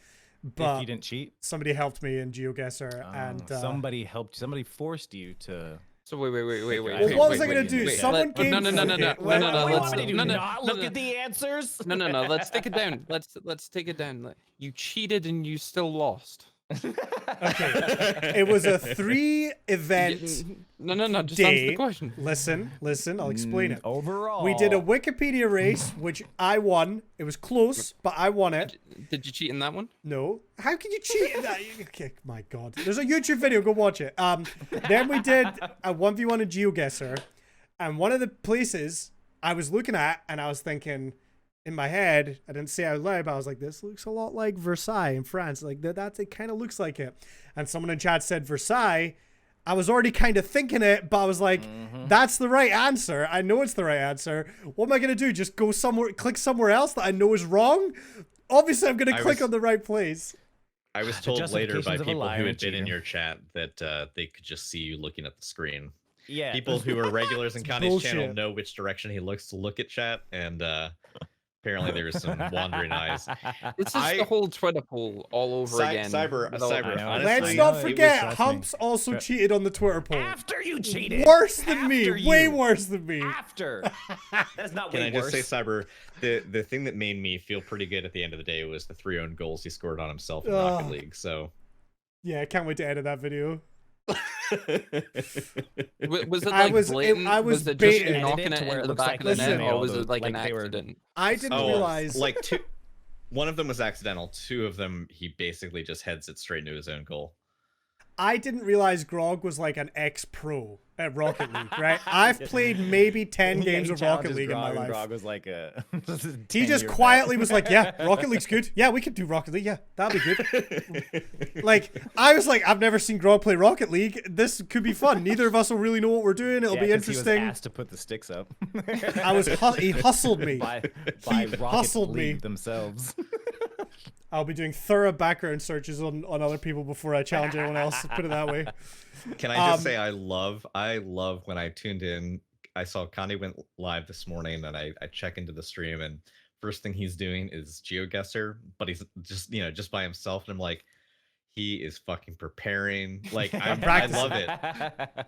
but if you didn't cheat, somebody helped me in GeoGuessr, and somebody helped. Somebody forced you to. So wait. Well, what was I gonna do? Someone came. No. Not look at the answers. No. Let's take it down. Let's take it down. You cheated and you still lost. Okay, it was a 3-event. No. Just day. answer the question. Listen. I'll explain it. Overall, we did a Wikipedia race, which I won. It was close, but I won it. Did you cheat in that one? No. How can you cheat in that? Okay, my God. There's a YouTube video. Go watch it. Then we did a 1v1 in GeoGuessr, and one of the places I was looking at, and I was thinking. In my head, I didn't say out loud, but I was like, this looks a lot like Versailles in France. Like, that it kind of looks like it. And someone in chat said Versailles. I was already kind of thinking it, but I was like, that's the right answer. I know it's the right answer. What am I going to do? Just go somewhere, click somewhere else that I know is wrong? Obviously, I'm going to click on the right place. I was told later by people who had been in your chat that they could just see you looking at the screen. Yeah. People who are regulars in Connie's channel know which direction he looks to look at chat, and apparently there was some wandering eyes. It's just the whole Twitter poll all over again. Cyber. Let's Honestly, not forget, Humps also cheated on the Twitter poll. After you cheated. Worse than me. Way worse than me. After. That's not Can way I worse. just say, Cyber, the thing that made me feel pretty good at the end of the day was the 3 own goals he scored on himself in Rocket League. So. Yeah, I can't wait to edit that video. Was it like blatant? Was it just baited. knocking it into the back of the net, or was it like an accident? I didn't realize. Like one of them was accidental. 2 of them, he basically just heads it straight into his own goal. I didn't realize Grog was like an ex-pro at Rocket League, right? I've played maybe 10 games of Rocket League in my life. Grog was like he just quietly was like, yeah, Rocket League's good. Yeah, we could do Rocket League. Yeah, that'd be good. Like, I was like, I've never seen Grog play Rocket League. This could be fun. Neither of us will really know what we're doing. It'll be interesting. He was asked to put the sticks up. He hustled me. By Rocket hustled League me themselves. I'll be doing thorough background searches on other people before I challenge anyone else. Put it that way. Can I just say I love when I tuned in. I saw Connie went live this morning, and I check into the stream, and first thing he's doing is GeoGuessr, but he's just by himself, and I'm like, he is fucking preparing. Like I love it.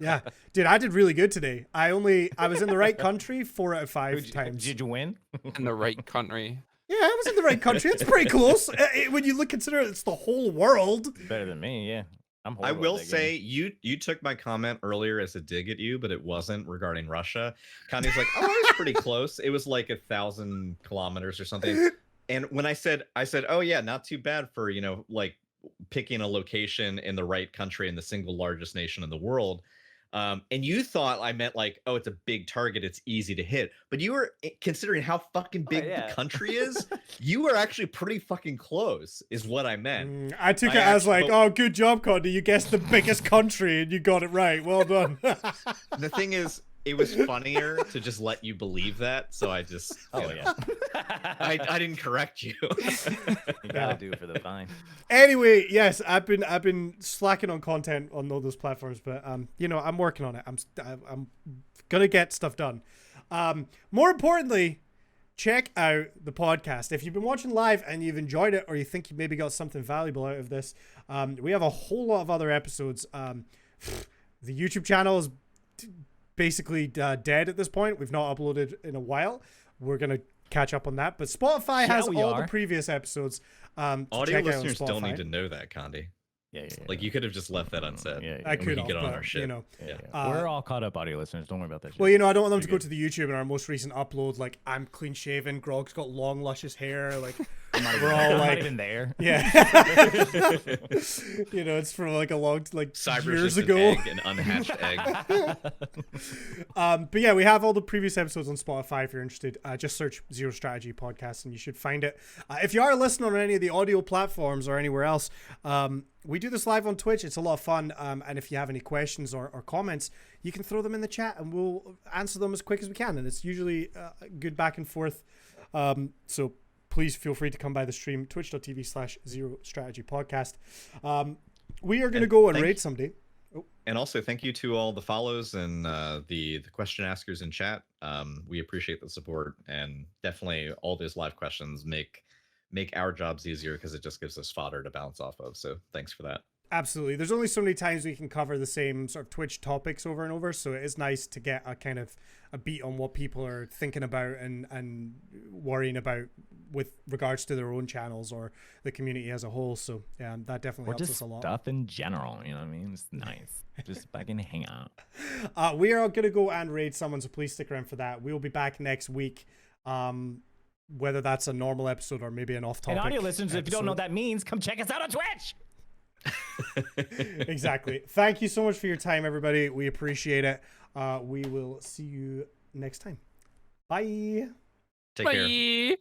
Yeah, dude, I did really good today. I was in the right country 4 out of 5 times. Did you win? In the right country. Yeah, I was in the right country. It's pretty close. When you consider it's the whole world. Better than me, yeah. I will say you took my comment earlier as a dig at you, but it wasn't regarding Russia. Connie's like, oh, it was pretty close. It was like 1,000 kilometers or something. And when I said, oh yeah, not too bad for like picking a location in the right country in the single largest nation in the world. And you thought I meant like, oh, it's a big target, it's easy to hit. But you were considering how fucking big yeah. the country is. You were actually pretty fucking close, is what I meant. I took it as like, oh, good job, Condy. You guessed the biggest country and you got it right. Well done. The thing is, it was funnier to just let you believe that. So I just, yeah. I didn't correct you. You gotta do it for the fine. Anyway, yes, I've been slacking on content on all those platforms, but you know, I'm working on it. I'm gonna get stuff done. More importantly, check out the podcast. If you've been watching live and you've enjoyed it, or you think you maybe got something valuable out of this, we have a whole lot of other episodes. The YouTube channel is basically dead at this point. We've not uploaded in a while. We're gonna catch up on that, but Spotify has all the previous episodes. Audio listeners don't need to know that, Condi. Yeah. Like you could have just left that unsaid. I could get on our shit. You know, we're all caught up, audio listeners. Don't worry about that shit. Well, you know, I don't want them to go to the YouTube and our most recent upload. Like, I'm clean shaven. Grog's got long, luscious hair. Like, we're all like, not even there. Yeah. You know, it's from like a long, like years ago. An unhatched egg. But yeah, we have all the previous episodes on Spotify. If you're interested, just search Zero Strategy Podcast and you should find it. If you are listening on any of the audio platforms or anywhere else, we do this live on Twitch. It's a lot of fun. And if you have any questions or comments, you can throw them in the chat and we'll answer them as quick as we can. And it's usually good back and forth. So please feel free to come by the stream, twitch.tv/Zero Strategy Podcast. We are going to go and raid someday. Oh. And also thank you to all the follows and the question askers in chat. We appreciate the support, and definitely all those live questions make our jobs easier because it just gives us fodder to bounce off of. So thanks for that. Absolutely. There's only so many times we can cover the same sort of Twitch topics over and over. So it is nice to get a kind of a beat on what people are thinking about and worrying about with regards to their own channels or the community as a whole. So yeah, that definitely helps us a lot. Stuff in general, you know what I mean? It's nice. Just fucking hang out. We are going to go and raid someone, so please stick around for that. We'll be back next week. Whether that's a normal episode or maybe an off-topic. And audio listeners, if you don't know what that means, come check us out on Twitch. Exactly. Thank you so much for your time, everybody. We appreciate it. We will see you next time. Bye. Take care.